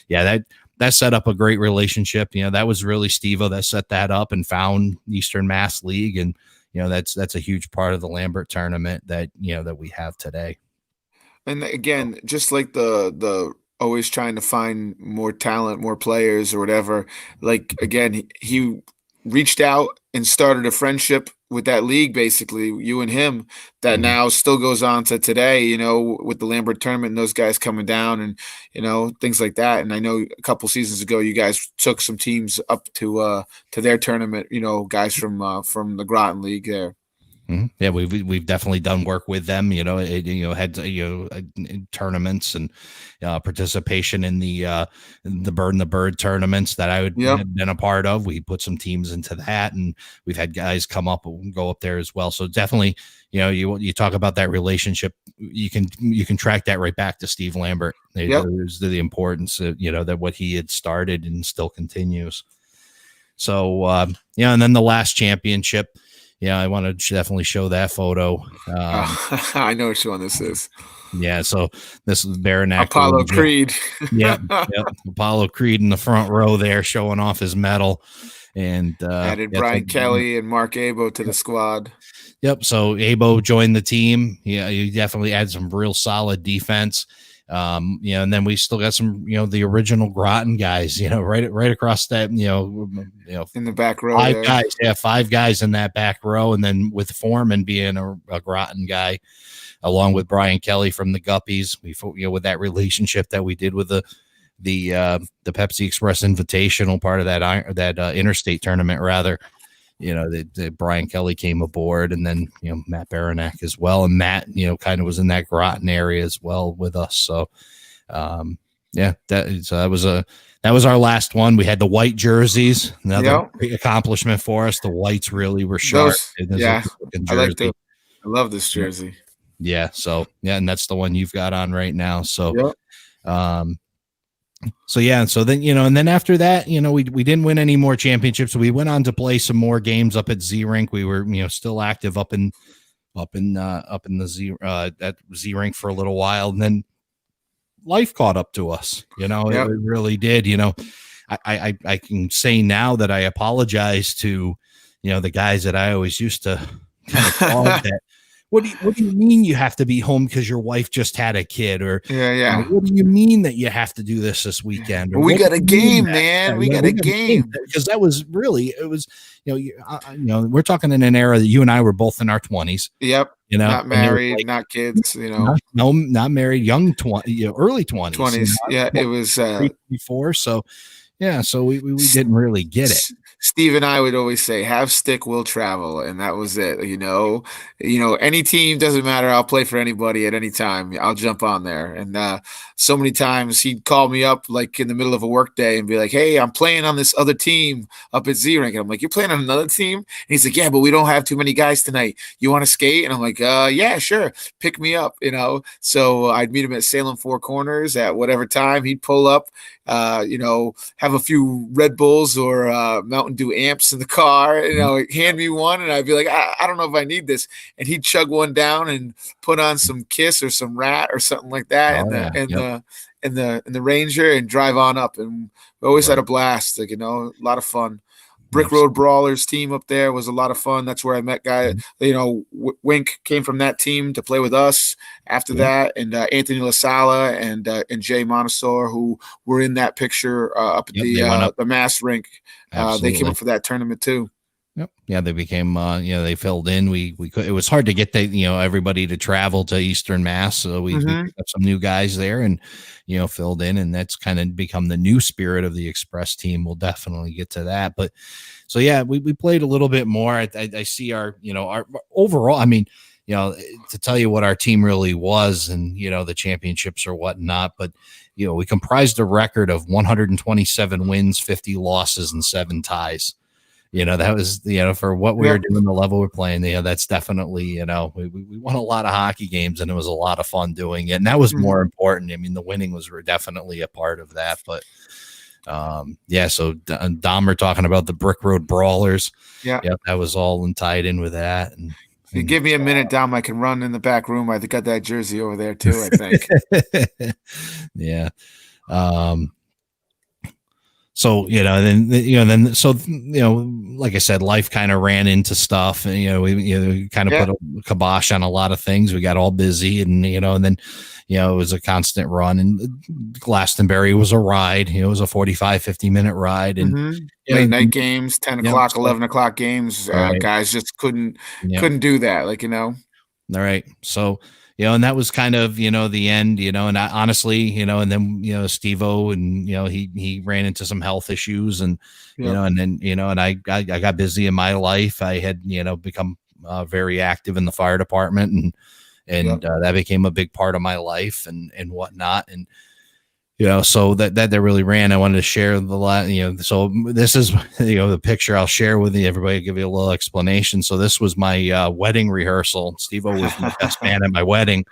yeah, that set up a great relationship. That was really Steve-O that set that up and found Eastern Mass League. And, that's a huge part of the Lambert tournament that, that we have today. And again, just like the always trying to find more talent, more players or whatever, like, again, he reached out and started a friendship with that league, basically, you and him, that now still goes on to today, with the Lambert tournament and those guys coming down and, things like that. And I know a couple seasons ago, you guys took some teams up to their tournament, guys from the Groton League there. Yeah, we've definitely done work with them. Had tournaments and participation in the Bird and the Bird tournaments that I had been a part of. We put some teams into that, and we've had guys come up and go up there as well. So definitely, you talk about that relationship. You can track that right back to Steve Lambert. There's the importance of, that what he had started and still continues. So and then the last championship. Yeah, I want to definitely show that photo. I know which one this is. Yeah, so this is Baranac. Apollo Creed. Yep. Apollo Creed in the front row there showing off his medal. And added Brian Kelly and Mark Abo to the squad. Yep, so Abo joined the team. Yeah, he definitely had some real solid defense. And then we still got some, the original Groton guys, right across that, in the back row. Five guys in that back row. And then with Foreman being a Groton guy, along with Brian Kelly from the Guppies, with that relationship that we did with the Pepsi Express Invitational part of that interstate tournament, rather. That Brian Kelly came aboard, and then, Matt Baranac as well. And Matt, kind of was in that Groton area as well with us. So, that was our last one. We had the white jerseys, another great accomplishment for us. The whites really were sharp. I love this jersey. Yeah. So, and that's the one you've got on right now. So, so then, and then after that, we didn't win any more championships. So we went on to play some more games up at Z-Rink. We were, still active up in the at Z-Rink for a little while. And then life caught up to us, it really did. I can say now that I apologize to, the guys that I always used to kind of call that. What do you mean you have to be home because your wife just had a kid? Or what do you mean that you have to do this weekend? We got a game, man. We got a game. Because that was really, it was, we're talking in an era that you and I were both in our 20s. Yep. Not married, not kids. No, not married. Young 20, early 20s. 20s. It was before. So. Yeah, so we didn't really get it. Steve and I would always say, have stick, we'll travel. And that was it. Any team, doesn't matter. I'll play for anybody at any time. I'll jump on there. And so many times he'd call me up like in the middle of a work day and be like, hey, I'm playing on this other team up at Z-Rink. And I'm like, you're playing on another team? And he's like, yeah, but we don't have too many guys tonight. You want to skate? And I'm like, yeah, sure. Pick me up, So I'd meet him at Salem Four Corners at whatever time. He'd pull up, have a few Red Bulls or Mountain Dew amps in the car, hand me one, and I'd be like, I don't know if I need this. And he'd chug one down and put on some Kiss or some Rat or something like that, in the Ranger, and drive on up. And we always had a blast, a lot of fun. Brick Road Brawlers team up there was a lot of fun. That's where I met guys. Wink came from that team to play with us after that, and Anthony LaSala and Jay Montesor, who were in that picture up at the Mass Rink. They came up for that tournament too. Yep. Yeah, they became they filled in. We could, it was hard to get everybody to travel to Eastern Mass, so we got some new guys there and filled in, and that's kind of become the new spirit of the Express team. We'll definitely get to that, but so yeah, we played a little bit more. I see our our overall. I mean, to tell you what our team really was, and the championships or whatnot, but we comprised a record of 127 wins, 50 losses, and 7 ties. That was, for what we were doing, the level we're playing, that's definitely, we won a lot of hockey games, and it was a lot of fun doing it. And that was more important. I mean, the winning was definitely a part of that, but so Dahmer talking about the Brick Road Brawlers. Yeah, that was all tied in with that. And if you give me a minute, Dom, I can run in the back room. I got that jersey over there too, I think. Yeah. So, like I said, life kind of ran into stuff, and, we kind of put a kibosh on a lot of things. We got all busy, and, and then, it was a constant run, and Glastonbury was a ride. It was a 45, 50-minute ride, and late night games, 10 o'clock, 11 o'clock games. Guys just couldn't do that. All right. So, and that was kind of, the end, and I, honestly, and then, Steve-O, and, he ran into some health issues, and, and then, and I got busy in my life. I had, become very active in the fire department, and that became a big part of my life and whatnot. And, so that really ran. I wanted to share so this is, the picture I'll share with you. Everybody, give you a little explanation. So this was my wedding rehearsal. Steve-O was my best man at my wedding.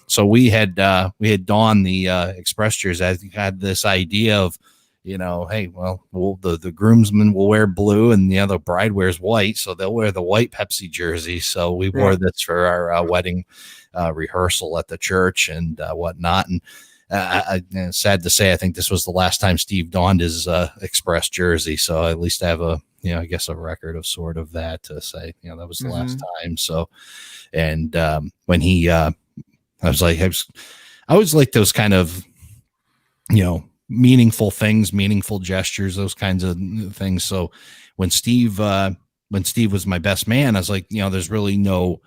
So we had donned the Express jersey. I had this idea of, hey, the groomsmen will wear blue and the bride wears white. So they'll wear the white Pepsi jersey. So we wore this for our wedding rehearsal at the church and whatnot. And sad to say, I think this was the last time Steve donned his Express jersey. So I at least have a record of sort of that to say, that was the last time. So, and when he, I always like those kind of, meaningful things, meaningful gestures, those kinds of things. So when Steve was my best man, I was like, there's really no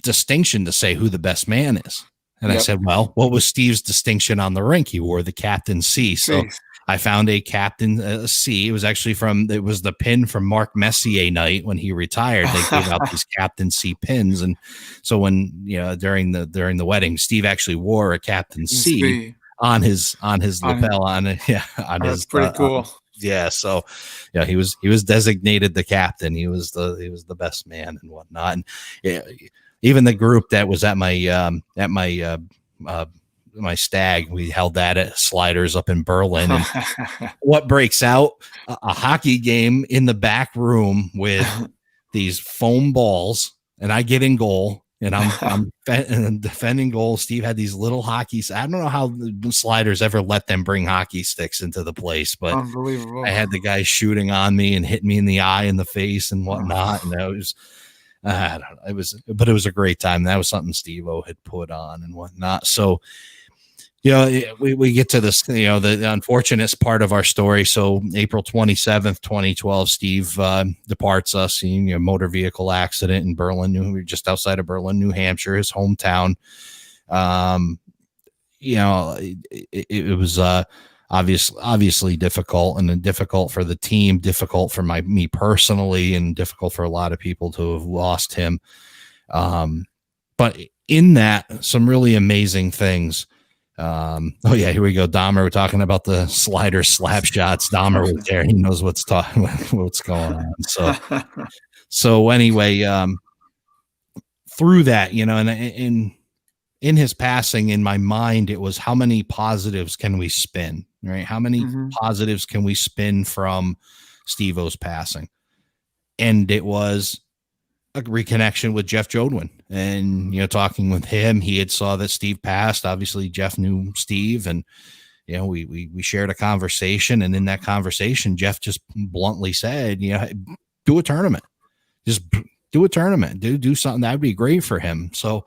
distinction to say who the best man is. And I said, well, what was Steve's distinction on the rink? He wore the Captain C. So I found a Captain C. It was actually it was the pin from Mark Messier night when he retired. They gave out these Captain C pins. And so when, during the wedding, Steve actually wore a Captain C on his lapel on it. Yeah. That's pretty cool. So he was designated the captain. He was the best man and whatnot. And even the group that was at my stag, we held that at Sliders up in Berlin. And what breaks out? A hockey game in the back room with these foam balls, and I get in goal, and I'm defending goal. Steve had these little hockey. I don't know how the Sliders ever let them bring hockey sticks into the place, but unbelievable. I had the guy shooting on me and hitting me in the eye and the face and whatnot, and it was. I don't know. It was a great time. That was something Steve-O had put on and whatnot. So, we get to this, the unfortunate part of our story. So April 27th, 2012, Steve departs us in a motor vehicle accident in Berlin, just outside of Berlin, New Hampshire, his hometown. It was obviously difficult, and difficult for the team, difficult for me personally, and difficult for a lot of people to have lost him. But in that, some really amazing things. Here we go. Dahmer, we're talking about the slider slap shots. Dahmer was there. He knows what's going on. So anyway, through that, and in his passing, in my mind, it was how many positives can we spin, right? How many positives can we spin from Steve-O's passing? And it was a reconnection with Jeff Jodwin, and, talking with him, he had saw that Steve passed. Obviously Jeff knew Steve, and, we shared a conversation, and in that conversation, Jeff just bluntly said, do a tournament, just do a tournament, do something that would be great for him. So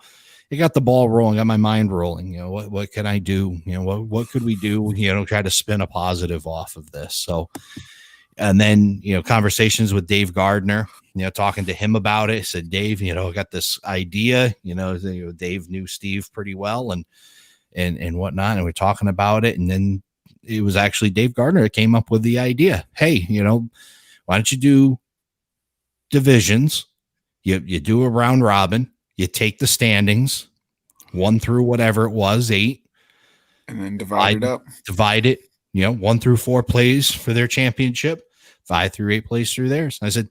it got the ball rolling, got my mind rolling. What can I do? What could we do? Try to spin a positive off of this. So, and then, conversations with Dave Gardner, talking to him about it. I said, Dave, I got this idea, Dave knew Steve pretty well and whatnot. And we're talking about it. And then it was actually Dave Gardner that came up with the idea. Hey, why don't you do divisions? You do a round robin. You take the standings, 1 through whatever it was, 8, and then divide it. 1 through 4 plays for their championship, 5 through 8 plays through theirs. I said,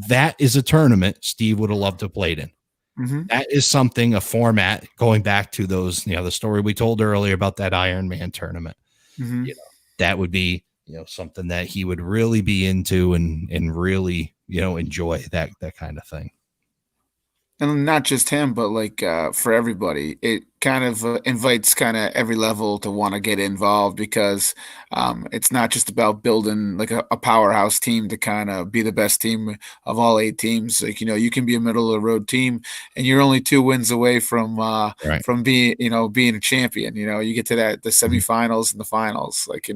that is a tournament Steve would have loved to have played in. That is something, a format, going back to those, the story we told earlier about that Ironman tournament. That would be, something that he would really be into and really, enjoy that kind of thing. And not just him, but like for everybody, it kind of invites kind of every level to want to get involved, because it's not just about building like a powerhouse team to kind of be the best team of all 8 teams. Like, you can be a middle of the road team, and you're only 2 wins away Right. from being being a champion. You get to the semifinals and the finals, like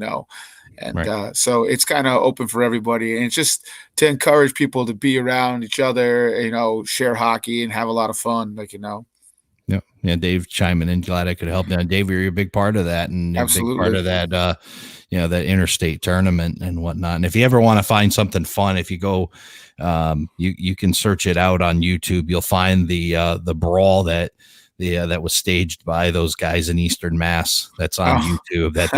and Right. so it's kind of open for everybody, and it's just to encourage people to be around each other, share hockey and have a lot of fun, Yeah, Dave chiming in. Glad I could help. Now, Dave, you're a big part of that, and a big part Absolutely. of that, that interstate tournament and whatnot. And if you ever want to find something fun, if you go, you can search it out on YouTube. You'll find the brawl that that was staged by those guys in Eastern Mass. That's on YouTube that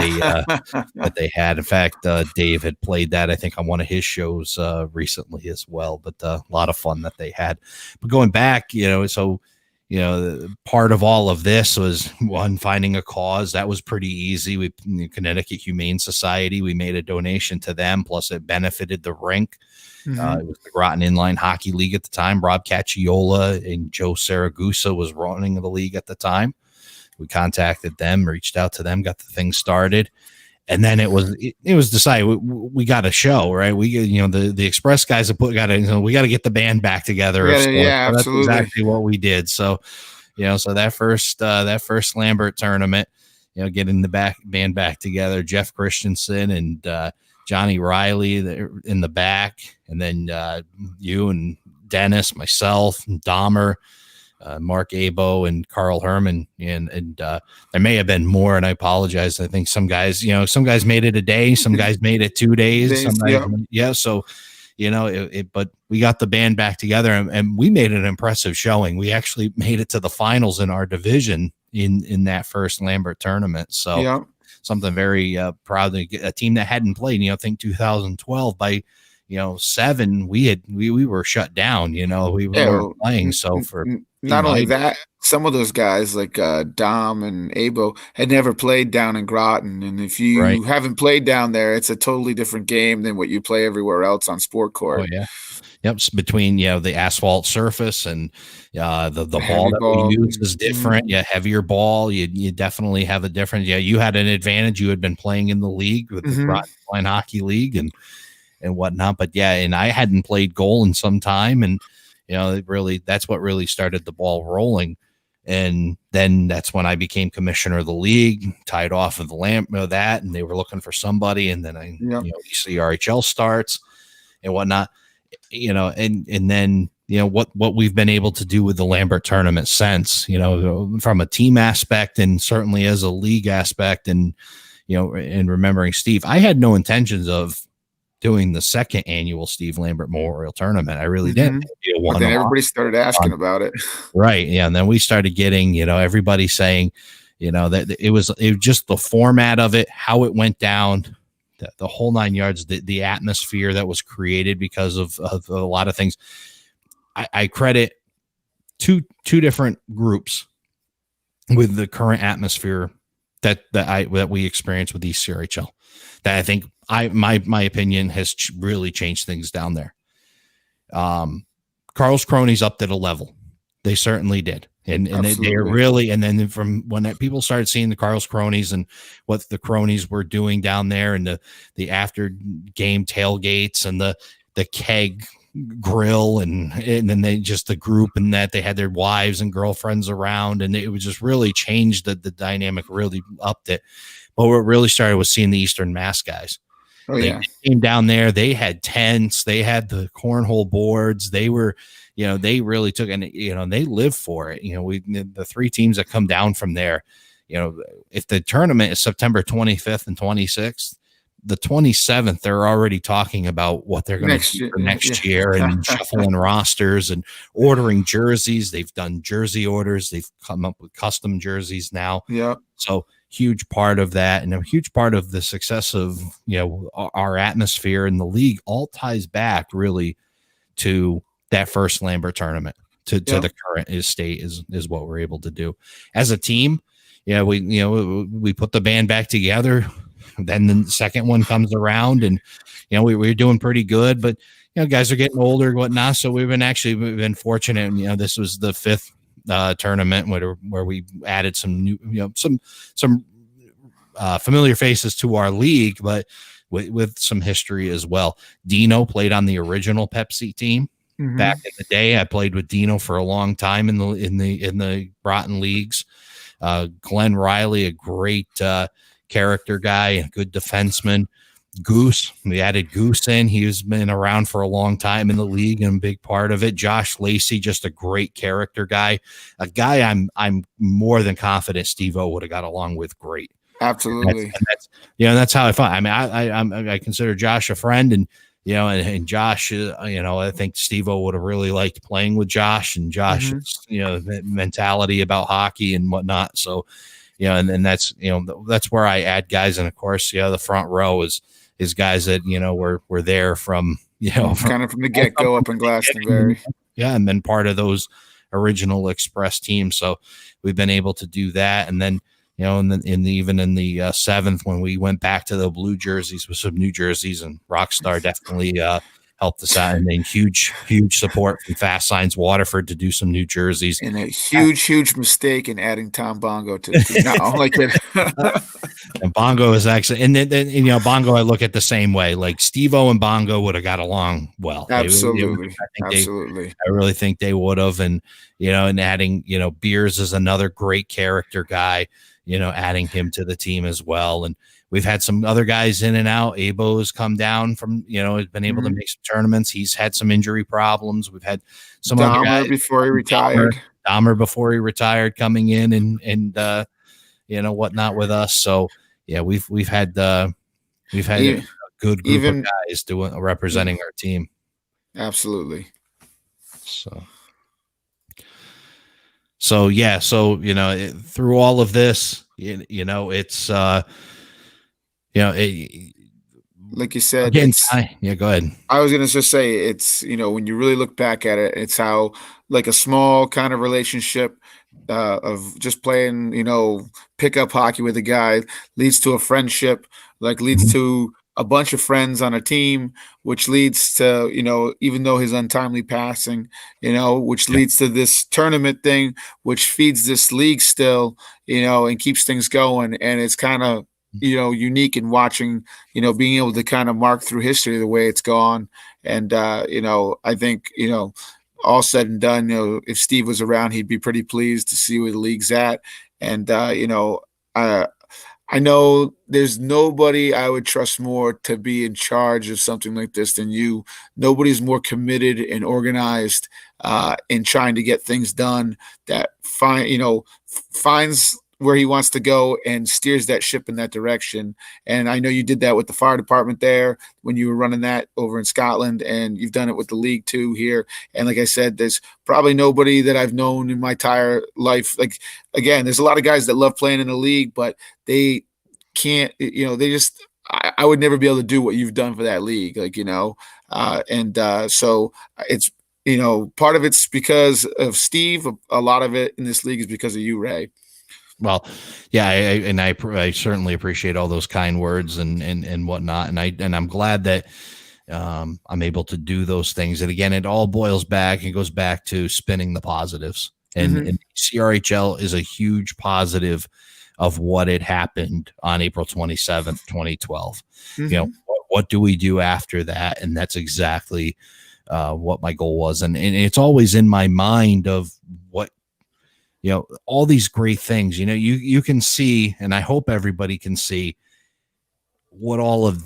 they had. In fact, Dave had played that, I think, on one of his shows recently as well. But a lot of fun that they had. But going back, part of all of this was, one, finding a cause. That was pretty easy. Connecticut Humane Society, we made a donation to them. Plus, it benefited the rink. Mm-hmm. It was the Groton Inline Hockey League at the time. Rob Cacciola and Joe Saragusa was running the league at the time. We contacted them, reached out to them, got the thing started. And then it was decided we got a show, right? We, the Express guys have we got to get the band back together. Yeah, so absolutely. that's exactly what we did. So, so that first Lambert tournament, getting the band back together, Jeff Christensen and Johnny Riley in the back, and then you and Dennis, myself, and Dahmer, Mark Abo, and Carl Herman, and there may have been more, and I apologize. I think some guys made it a day, some guys made it 2 days, So, but we got the band back together, and we made an impressive showing. We actually made it to the finals in our division in that first Lambert tournament. So. Something very proud. A team that hadn't played, I think 2012 by, 7, we were shut down. We weren't playing. So for not only that, some of those guys like Dom and Abo had never played down in Groton, and if you haven't played down there, it's a totally different game than what you play everywhere else on sport court. Oh yeah. Yep, between the asphalt surface and the ball that we use is different. Yeah, heavier ball. You definitely have a difference. Yeah, you had an advantage. You had been playing in the league with the Groton Inline Hockey League and whatnot. But yeah, and I hadn't played goal in some time, and that's what really started the ball rolling. And then that's when I became commissioner of the league, tied off of that, and they were looking for somebody. And then ECRHL starts and whatnot. And then, what we've been able to do with the Lambert tournament since, from a team aspect and certainly as a league aspect. And, and remembering Steve, I had no intentions of doing the second annual Steve Lambert Memorial Tournament. I really didn't. But then everybody started asking about it. Right. Yeah. And then we started getting, everybody saying, that it was just the format of it, how it went down, the whole 9 yards, the atmosphere that was created because of a lot of things. I credit two different groups with the current atmosphere that we experience with ECRHL. That I think my opinion has really changed things down there. Carl's Cronies upped at a level. They certainly did. And they are really, and then from when people started seeing the Carl's Cronies and what the Cronies were doing down there, and the after game tailgates and the keg grill, and then they just the group, and that they had their wives and girlfriends around, and it was just really changed the dynamic, really upped it. But what really started was seeing the Eastern Mass guys. They came down there. They had tents. They had the cornhole boards. They were, they really took, and they live for it. The 3 teams that come down from there, if the tournament is September 25th and 26th, the 27th, they're already talking about what they're going to do for next year, and shuffling rosters and ordering jerseys. They've done jersey orders. They've come up with custom jerseys now. Yeah. So huge part of that, and a huge part of the success of our atmosphere in the league all ties back really to that first Lambert tournament, to the current estate is what we're able to do as a team. We put the band back together. Then the second one comes around, and we're doing pretty good. But guys are getting older and whatnot. So we've been fortunate. This was the 5th tournament where we added some new, some familiar faces to our league, but with some history as well. Dino played on the original Pepsi team back in the day. I played with Dino for a long time in the Groton leagues. Glenn Riley, a great character guy, a good defenseman. Goose, we added Goose in. He's been around for a long time in the league and a big part of it. Josh Lacey, just a great character guy, a guy I'm more than confident Steve-O would have got along with great. Absolutely. That's how I find. I mean, I consider Josh a friend, and and Josh, I think Steve-O would have really liked playing with Josh, and Josh's mentality about hockey and whatnot. So, and that's that's where I add guys, and of course, the front row is guys that were there from kind of from the get go up in Glastonbury. Yeah, and then part of those original Express teams. So we've been able to do that, and then even in the 7th when we went back to the blue jerseys with some new jerseys, and Rockstar definitely helped us out, and then huge support from Fast Signs Waterford to do some new jerseys. And a huge mistake in adding Tom Bongo to the team. No, I'm like it. And Bongo is actually, and then Bongo I look at the same way. Like Steve-O and Bongo would have got along well. Absolutely, I really think they would have, and and adding Beers is another great character guy. Adding him to the team as well. And we've had some other guys in and out. Abo's come down from, has been able to make some tournaments. He's had some injury problems. We've had some other guys before he retired. Dahmer before he retired coming in and whatnot with us. So yeah, we've had a good group of guys representing our team. Absolutely. So yeah, through all of this, it's like you said, again, go ahead. I was gonna just say it's when you really look back at it, it's how like a small kind of relationship of just playing pickup hockey with a guy leads to a friendship, leads to a bunch of friends on a team, which leads to, even though his untimely passing, which leads to this tournament thing, which feeds this league still, and keeps things going. And it's kind of, unique in watching, being able to kind of mark through history the way it's gone. And, I think, all said and done, if Steve was around, he'd be pretty pleased to see where the league's at. And, I know there's nobody I would trust more to be in charge of something like this than you. Nobody's more committed and organized in trying to get things done that finds where he wants to go and steers that ship in that direction. And I know you did that with the fire department there when you were running that over in Scotland, and you've done it with the league too here. And like I said, there's probably nobody that I've known in my entire life. Like, again, there's a lot of guys that love playing in the league, but they can't, I would never be able to do what you've done for that league. So it's, part of it's because of Steve. A lot of it in this league is because of you, Ray. Well, yeah, I certainly appreciate all those kind words and whatnot, and I'm glad that I'm able to do those things. And again, it all boils back and goes back to spinning the positives. And ECRHL is a huge positive of what had happened on April 27th, 2012. What do we do after that? And that's exactly what my goal was, and it's always in my mind of what. All these great things, you can see, and I hope everybody can see what all of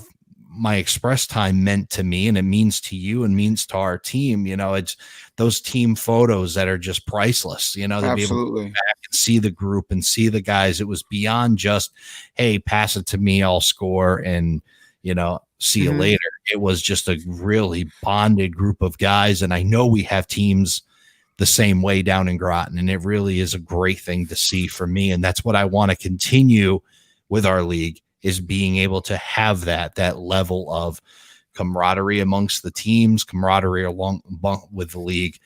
my Express time meant to me, and it means to you and means to our team. It's those team photos that are just priceless, to be able to go back and see the group and see the guys. It was beyond just, hey, pass it to me, I'll score, and, see you later. It was just a really bonded group of guys. And I know we have teams the same way down in Groton, and it really is a great thing to see for me. And that's what I want to continue with our league, is being able to have that level of camaraderie amongst the teams, camaraderie along with the league,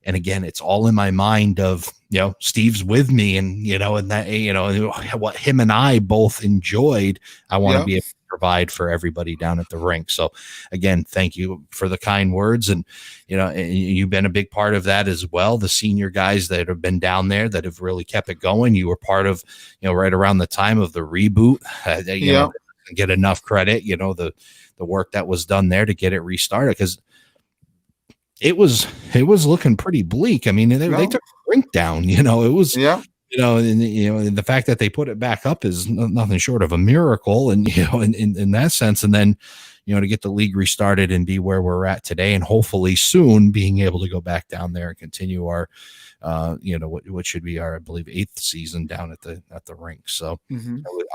And again, it's all in my mind of, Steve's with me, and, and that, what him and I both enjoyed, I want to be able to provide for everybody down at the rink. So again, thank you for the kind words. And, you've been a big part of that as well. The senior guys that have been down there that have really kept it going. You were part of, right around the time of the reboot, get enough credit, the work that was done there to get it restarted, because it was looking pretty bleak. I mean, they took the rink down, it was, and the fact that they put it back up is nothing short of a miracle. And, in that sense, and then, to get the league restarted and be where we're at today, and hopefully soon being able to go back down there and continue our, what should be our, I believe, 8th season down at the rink. So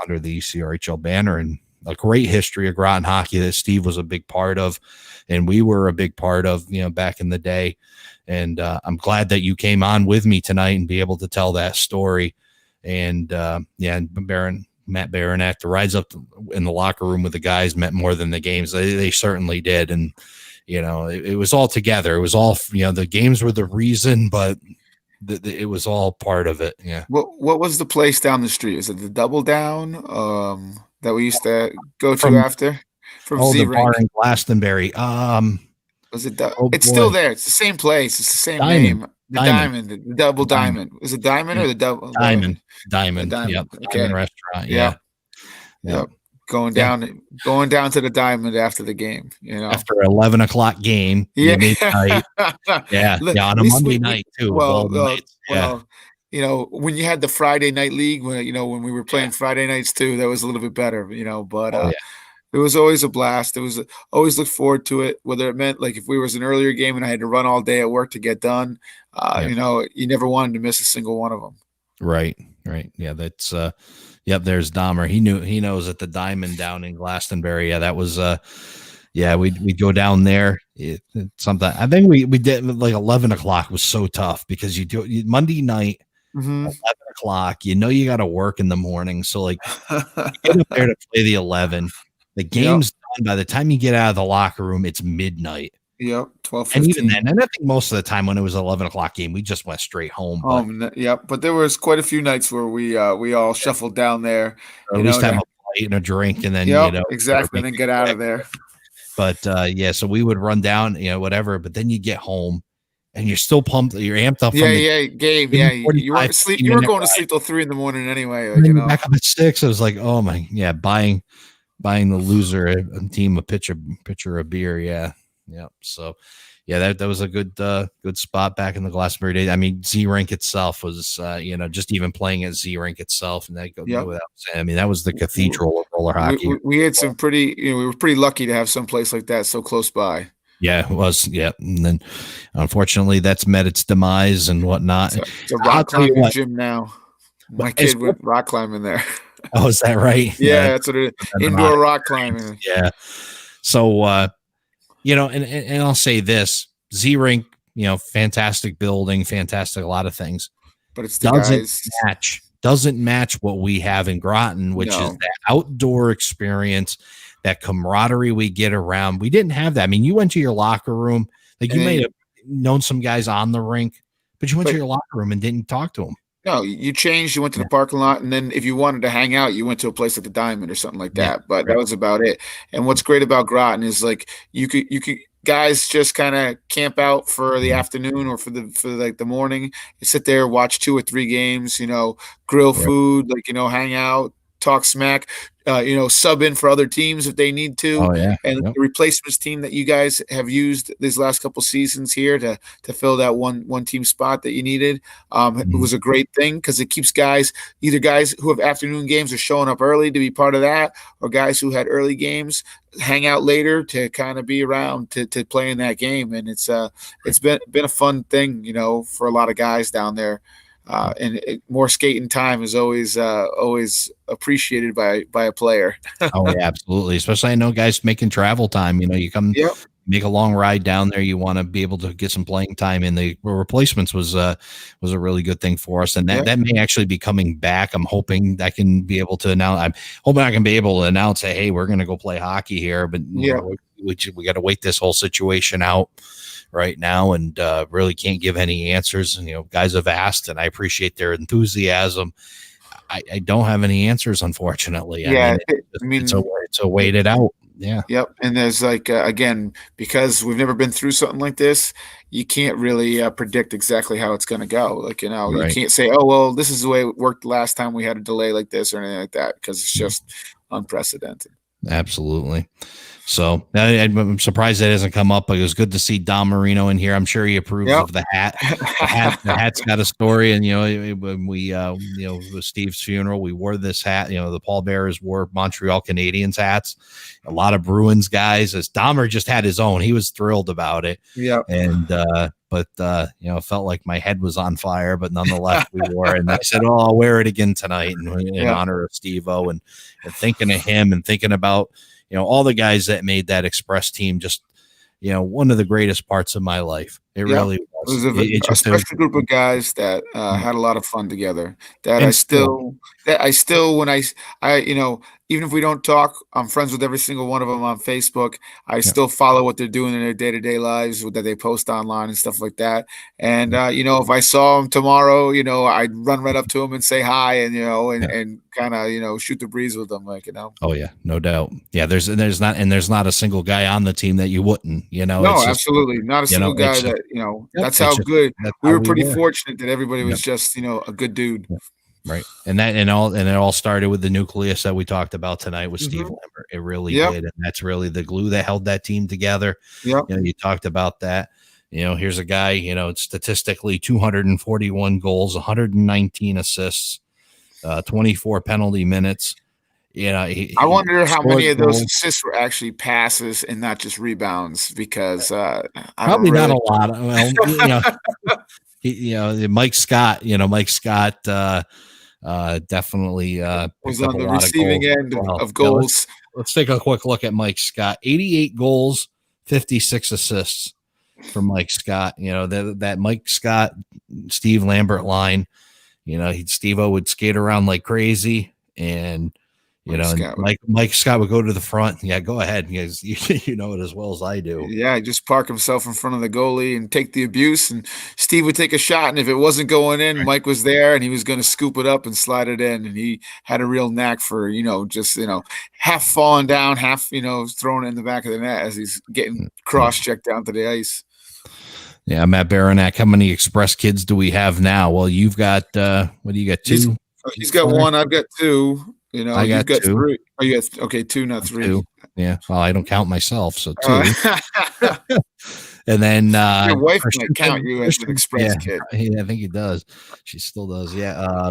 under the ECRHL banner, and a great history of Groton hockey that Steve was a big part of, and we were a big part of, back in the day. And I'm glad that you came on with me tonight and be able to tell that story. And Matt Baronet, the rides up in the locker room with the guys meant more than the games. They certainly did. And, it was all together. It was all, the games were the reason, but it was all part of it. Yeah. What was the place down the street? Is it the Double Down that we used to go to after? From Z-Rink. The bar in Glastonbury. Was it? It's still there. It's the same place. It's the same name. The Diamond. The Double Diamond. Is it Diamond or the Double Diamond? Diamond. Yep. Okay. Diamond restaurant. Yep. Going down to the Diamond after the game. After 11 o'clock game. Midnight. On a Monday night too. Well, when you had the Friday night league, when we were playing Friday nights too, that was a little bit better. But it was always a blast. It was always look forward to it, whether it meant like if we was an earlier game and I had to run all day at work to get done, you never wanted to miss a single one of them. Right. Yeah. That's, there's Dahmer. He knows at the Diamond down in Glastonbury. Yeah. That was, we'd go down there. Something, I think we did like 11 o'clock was so tough because you do Monday night, 11 o'clock, you got to work in the morning. So like get up there to play the 11. The game's done. By the time you get out of the locker room, it's midnight. Yep, 12:15. And even then, and I think most of the time when it was 11 o'clock game, we just went straight home. But there was quite a few nights where we all shuffled down there. Or at least have a plate and a drink, and then exactly, and then get out of there. But so we would run down, whatever. But then you get home, and you're still pumped. You're amped up. Game. Yeah, you weren't sleep. You were going to sleep till 3 a.m. anyway. Back up at 6. I was like, oh my, buying the loser team a pitcher of beer. Yeah. So that was a good spot back in the Glastonbury days. I mean, Z-Rink itself was, just even playing at Z-Rink itself, and that goes without saying. I mean, that was the cathedral of roller hockey. We had some pretty, we were pretty lucky to have some place like that so close by. Yeah, it was. Yeah. And then unfortunately that's met its demise and whatnot. It's a rock climbing gym now. My kid went rock climbing there. Oh, is that right? Yeah, that's what it is. Indoor rock climbing. Yeah. So, and I'll say this, Z-Rink, fantastic building, fantastic, a lot of things, but it's doesn't match what we have in Groton, which is that outdoor experience, that camaraderie we get around. We didn't have that. I mean, you went to your locker room, like you may have known some guys on the rink, but you went to your locker room and didn't talk to them. No, you changed, you went to the parking lot, and then if you wanted to hang out, you went to a place like the Diamond or something like that. But that was about it. And what's great about Groton is like you could guys just kind of camp out for the afternoon or for the morning. You sit there, watch 2 or 3 games, grill food, hang out, talk smack, sub in for other teams if they need to. Oh, yeah. And the replacements team that you guys have used these last couple seasons here to fill that one team spot that you needed, it was a great thing because it keeps guys who have afternoon games are showing up early to be part of that, or guys who had early games hang out later to kind of be around to play in that game. And it's been a fun thing, for a lot of guys down there. More skating time is always appreciated by a player. Oh, yeah, absolutely. Especially I know guys making travel time. You come make a long ride down there. You want to be able to get some playing time in. The replacements was a really good thing for us, and that may actually be coming back. I'm hoping I can be able to announce. I'm hoping I can be able to announce, hey, we're going to go play hockey here, but we got to wait this whole situation out right now, and really can't give any answers. And, guys have asked, and I appreciate their enthusiasm. I don't have any answers, unfortunately. Yeah, it's a wait it out. Yeah. Yep. And there's like, again, because we've never been through something like this, you can't really predict exactly how it's going to go. Like, Right. You can't say, oh, well, this is the way it worked last time we had a delay like this or anything like that, because it's just unprecedented. Absolutely. So I'm surprised that hasn't come up, but it was good to see Dom Marino in here. I'm sure he approves of the hat. The hat's got a story. And, when we, with Steve's funeral, we wore this hat. The pallbearers wore Montreal Canadiens hats. A lot of Bruins guys. As Dahmer just had his own, he was thrilled about it. Yeah. And, it felt like my head was on fire, but nonetheless, we wore it. And I said, I'll wear it again tonight in honor of Steve-O and thinking of him and thinking about, all the guys that made that Express team. Just, one of the greatest parts of my life. It really was. It was a special group of guys that had a lot of fun together. That I still, even if we don't talk, I'm friends with every single one of them on Facebook. I still follow what they're doing in their day-to-day lives, that they post online and stuff like that. And, if I saw them tomorrow, I'd run right up to them and say hi and, and kind of, shoot the breeze with them. Oh yeah, no doubt. Yeah. There's not a single guy on the team that you wouldn't, No, absolutely. Not a single guy that, that's how good we were. Pretty fortunate that everybody was just, a good dude. Right. And it all started with the nucleus that we talked about tonight with Steve Lambert. It really did. And that's really the glue that held that team together. Yeah. You talked about that. Here's a guy, statistically 241 goals, 119 assists, 24 penalty minutes. I wonder how many of those assists were actually passes and not just rebounds, because probably not a lot. Well, Mike Scott, definitely was on the receiving end of goals. Let's take a quick look at Mike Scott. 88 goals, 56 assists for Mike Scott. That Mike Scott, Steve Lambert line. Steve-O would skate around like crazy, and Mike Scott would go to the front. Yeah, go ahead. You know it as well as I do. Yeah, he'd just park himself in front of the goalie and take the abuse. And Steve would take a shot, and if it wasn't going in, Mike was there, and he was going to scoop it up and slide it in. And he had a real knack for half falling down, half throwing it in the back of the net as he's getting cross-checked down to the ice. Yeah, Matt Baranek. How many Express kids do we have now? Well, you've got what do you got? Two. He's got one. I've got two. I got two. Three. Oh, you got okay, two, not three. Two. Yeah. Well, I don't count myself, so two. And then your wife might count you as an Express kid. I think he does. She still does. Yeah.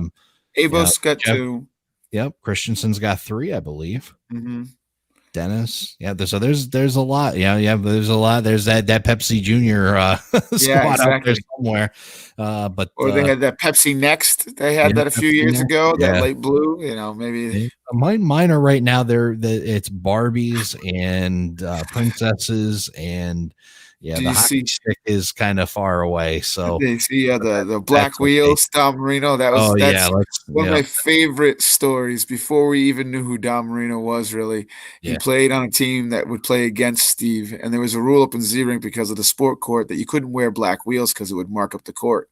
Abos got two. Yep. Christensen's got three, I believe. Mm-hmm. Dennis. Yeah. So there's a lot. Yeah. There's a lot. There's that Pepsi Junior squad out there somewhere. Or they had that Pepsi Next. They had that a few years ago. That light blue. Maybe mine are right now. It's Barbies and princesses and. Yeah, the hockey stick is kind of far away. So you see the Black Wheels, Dom Marino. That's one of my favorite stories. Before we even knew who Dom Marino was, really, he played on a team that would play against Steve, and there was a rule up in Z-Rink because of the sport court that you couldn't wear black wheels because it would mark up the court.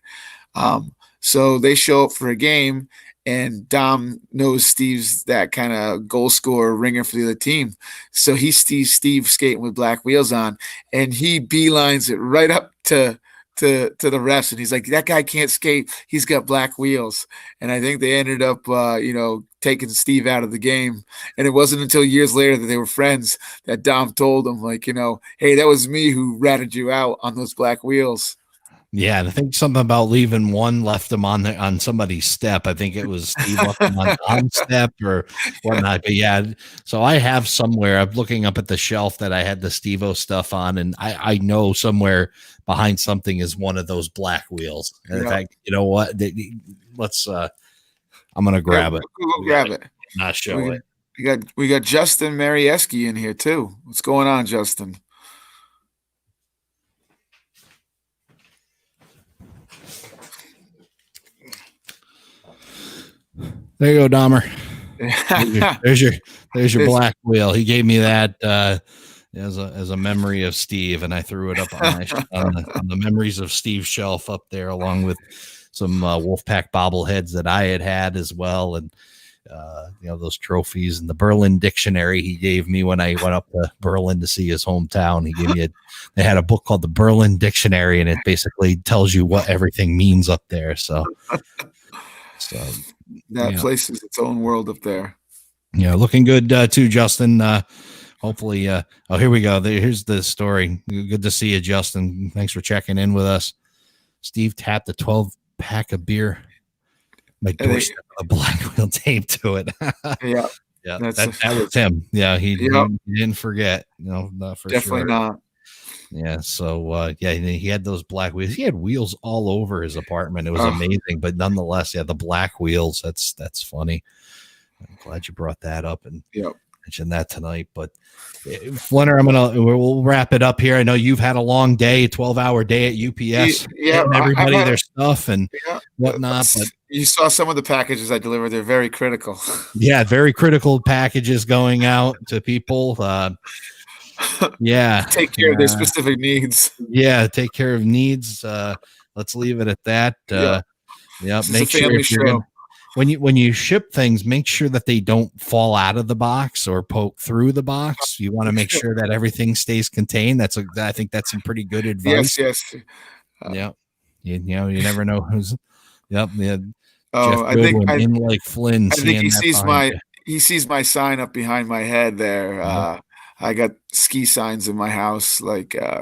So they show up for a game, and Dom knows Steve's that kind of goal scorer ringer for the other team. So he sees Steve skating with black wheels on, and he beelines it right up to the refs. And he's like, that guy can't skate. He's got black wheels. And I think they ended up, taking Steve out of the game. And it wasn't until years later that they were friends that Dom told him, hey, that was me who ratted you out on those black wheels. Yeah, and I think something about leaving one left him on somebody's step. I think it was Steve left him on step or whatnot. But yeah, so I have somewhere. I'm looking up at the shelf that I had the Steve-O stuff on, and I know somewhere behind something is one of those black wheels. And in fact, you know what? Let's. I'm gonna grab it. Go grab it. Not show it. We got Justin Marieski in here too. What's going on, Justin? There you go, Dahmer. There's your black wheel. He gave me that as a memory of Steve, and I threw it up on the memories of Steve shelf up there, along with some Wolfpack bobbleheads that I had as well, and those trophies and the Berlin dictionary he gave me when I went up to Berlin to see his hometown. He gave me they had a book called the Berlin Dictionary, and it basically tells you what everything means up there. So that place is its own world up there. Yeah, looking good too, Justin. Hopefully, here we go. Here's the story. Good to see you, Justin. Thanks for checking in with us. Steve tapped a 12-pack of beer. My doorstep with a black wheel tape to it. Yeah, that was him. Yeah, he didn't forget. No, not for definitely sure. Not. Yeah, so he had those black wheels. He had wheels all over his apartment. It was amazing, but nonetheless, the black wheels. That's funny. I'm glad you brought that up and mentioned that tonight. But Flinner, we'll wrap it up here. I know you've had a long day, a 12-hour day at UPS, getting everybody their stuff and whatnot. But you saw some of the packages I delivered. They're very critical. Yeah, very critical packages going out to people. Take care of their specific needs. Yeah, take care of needs. Let's leave it at that. Make sure if you're when you ship things, make sure that they don't fall out of the box or poke through the box. You want to make sure that everything stays contained. I think that's some pretty good advice. Yes. You never know who's. Yep. Yeah. I think like Flynn. I think he sees my sign up behind my head there. I got ski signs in my house,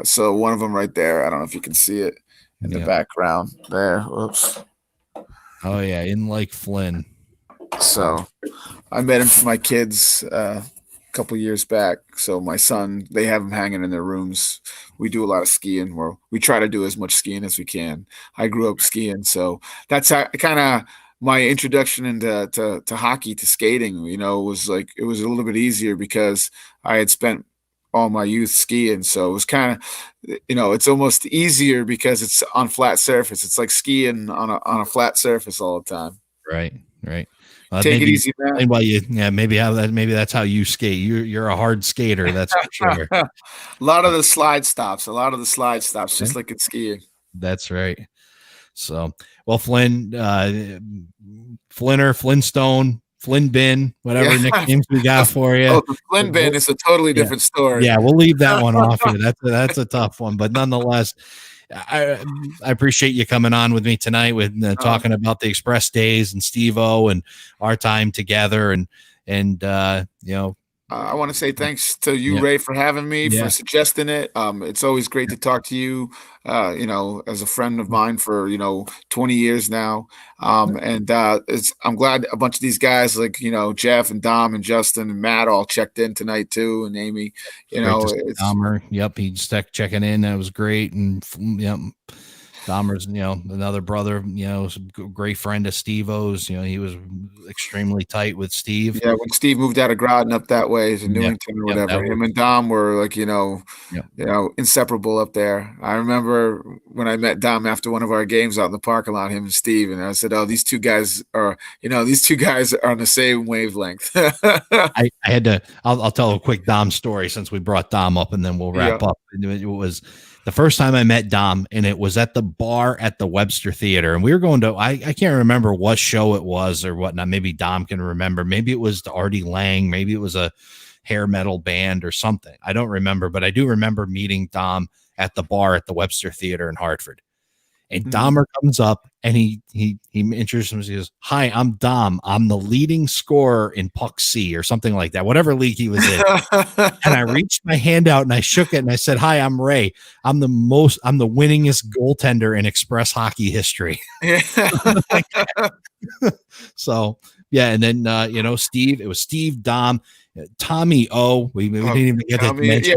so one of them right there. I don't know if you can see it in the background there. Whoops. Oh yeah, in Lake Flynn. So I met him for my kids a couple years back. So my son, they have him hanging in their rooms. We do a lot of skiing. We try to do as much skiing as we can. I grew up skiing, so that's kind of my introduction into hockey, to skating. It was a little bit easier because I had spent all my youth skiing. So it was kind of, it's almost easier because it's on flat surface. It's like skiing on a flat surface all the time. Right. Take it easy, man. Maybe that's how you skate. You're a hard skater. That's for sure. A lot of the slide stops, just like it's skiing. That's right. So, well, Flynn, Flinner, Flintstone, Flynn Bin, whatever nicknames we got for you. The Flynn Bin is a totally different story. Yeah, we'll leave that one off here. That's a tough one, but nonetheless, I appreciate you coming on with me tonight with talking about the Express days and Steve-O and our time together, and I want to say thanks to you, Ray, for having me, for suggesting it. It's always great to talk to you, as a friend of mine for, 20 years now. I'm glad a bunch of these guys like, Jeff and Dom and Justin and Matt all checked in tonight too. And Amy, Dahmer. Yep. He just checking in. That was great. And Dahmer's, another brother, was a great friend of Steve-O's. He was extremely tight with Steve. Yeah, when Steve moved out of Groton up that way to Newington or whatever, him and Dom were inseparable up there. I remember when I met Dom after one of our games out in the parking lot, him and Steve, and I said, "Oh, these two guys are on the same wavelength." I had to. I'll tell a quick Dom story since we brought Dom up, and then we'll wrap up. It was the first time I met Dom, and it was at the bar at the Webster Theater. And we were going to, I can't remember what show it was or whatnot. Maybe Dom can remember. Maybe it was the Artie Lang. Maybe it was a hair metal band or something. I don't remember, but I do remember meeting Dom at the bar at the Webster Theater in Hartford. And Dahmer comes up and he introduces himself. He goes, "Hi, I'm Dom. I'm the leading scorer in Puck C," or something like that, whatever league he was in. And I reached my hand out and I shook it and I said, "Hi, I'm Ray. I'm the winningest goaltender in Express hockey history." So yeah, and then Steve. It was Steve, Dom, Tommy O. We didn't even get to mention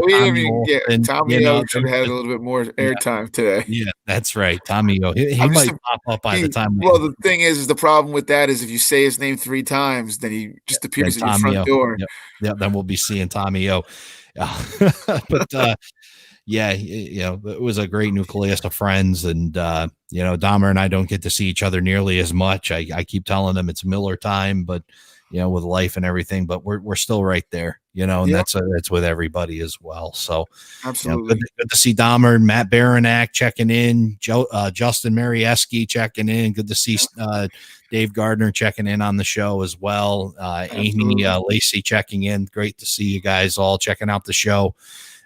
Tommy O should have had a little bit more airtime today. Yeah, that's right. Tommy O. He might pop up by the time. Well, the thing is the problem with that is if you say his name 3 times, then he just appears at your front door. Yep, then we'll be seeing Tommy O. But it was a great nucleus of friends, and Dahmer and I don't get to see each other nearly as much. I keep telling them it's Miller time, but with life and everything, but we're still right there. and that's with everybody as well. So absolutely good to see Dahmer, Matt Baranak checking in, Justin Marieski checking in. Good to see Dave Gardner checking in on the show as well. Amy Lacey checking in. Great to see you guys all checking out the show.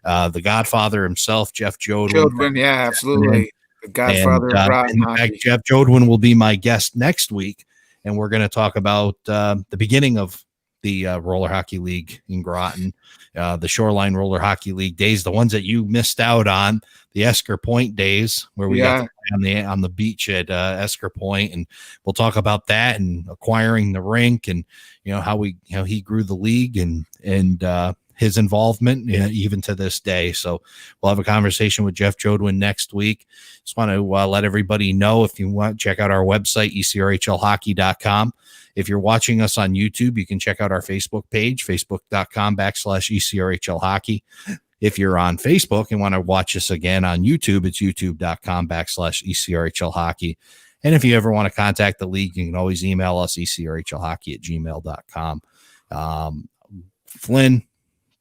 The Godfather himself, Jeff Jodwin. Yeah, absolutely. The Godfather of Groton hockey. In fact, Jeff Jodwin will be my guest next week, and we're going to talk about the beginning of the Roller Hockey League in Groton, the Shoreline Roller Hockey League days, the ones that you missed out on, the Esker Point days where we got to play on the beach at Esker Point, and we'll talk about that and acquiring the rink and how he grew the league and his involvement even to this day. So we'll have a conversation with Jeff Jodwin next week. Just want to let everybody know, if you want, check out our website, ECRHLhockey.com. If you're watching us on YouTube, you can check out our Facebook page, facebook.com/ECRHL Hockey. If you're on Facebook and want to watch us again on YouTube, it's youtube.com/ECRHL Hockey. And if you ever want to contact the league, you can always email us, ECRHLhockey@gmail.com. Flynn,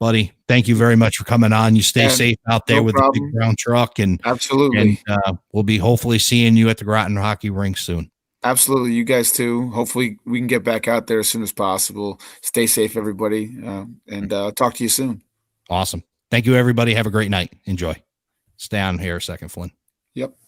buddy, thank you very much for coming on. You stay safe out there with the big brown truck, and absolutely. And we'll be hopefully seeing you at the Groton Hockey Rink soon. Absolutely. You guys too. Hopefully we can get back out there as soon as possible. Stay safe, everybody. And talk to you soon. Awesome. Thank you, everybody. Have a great night. Enjoy. Stay on here a second, Flynn. Yep.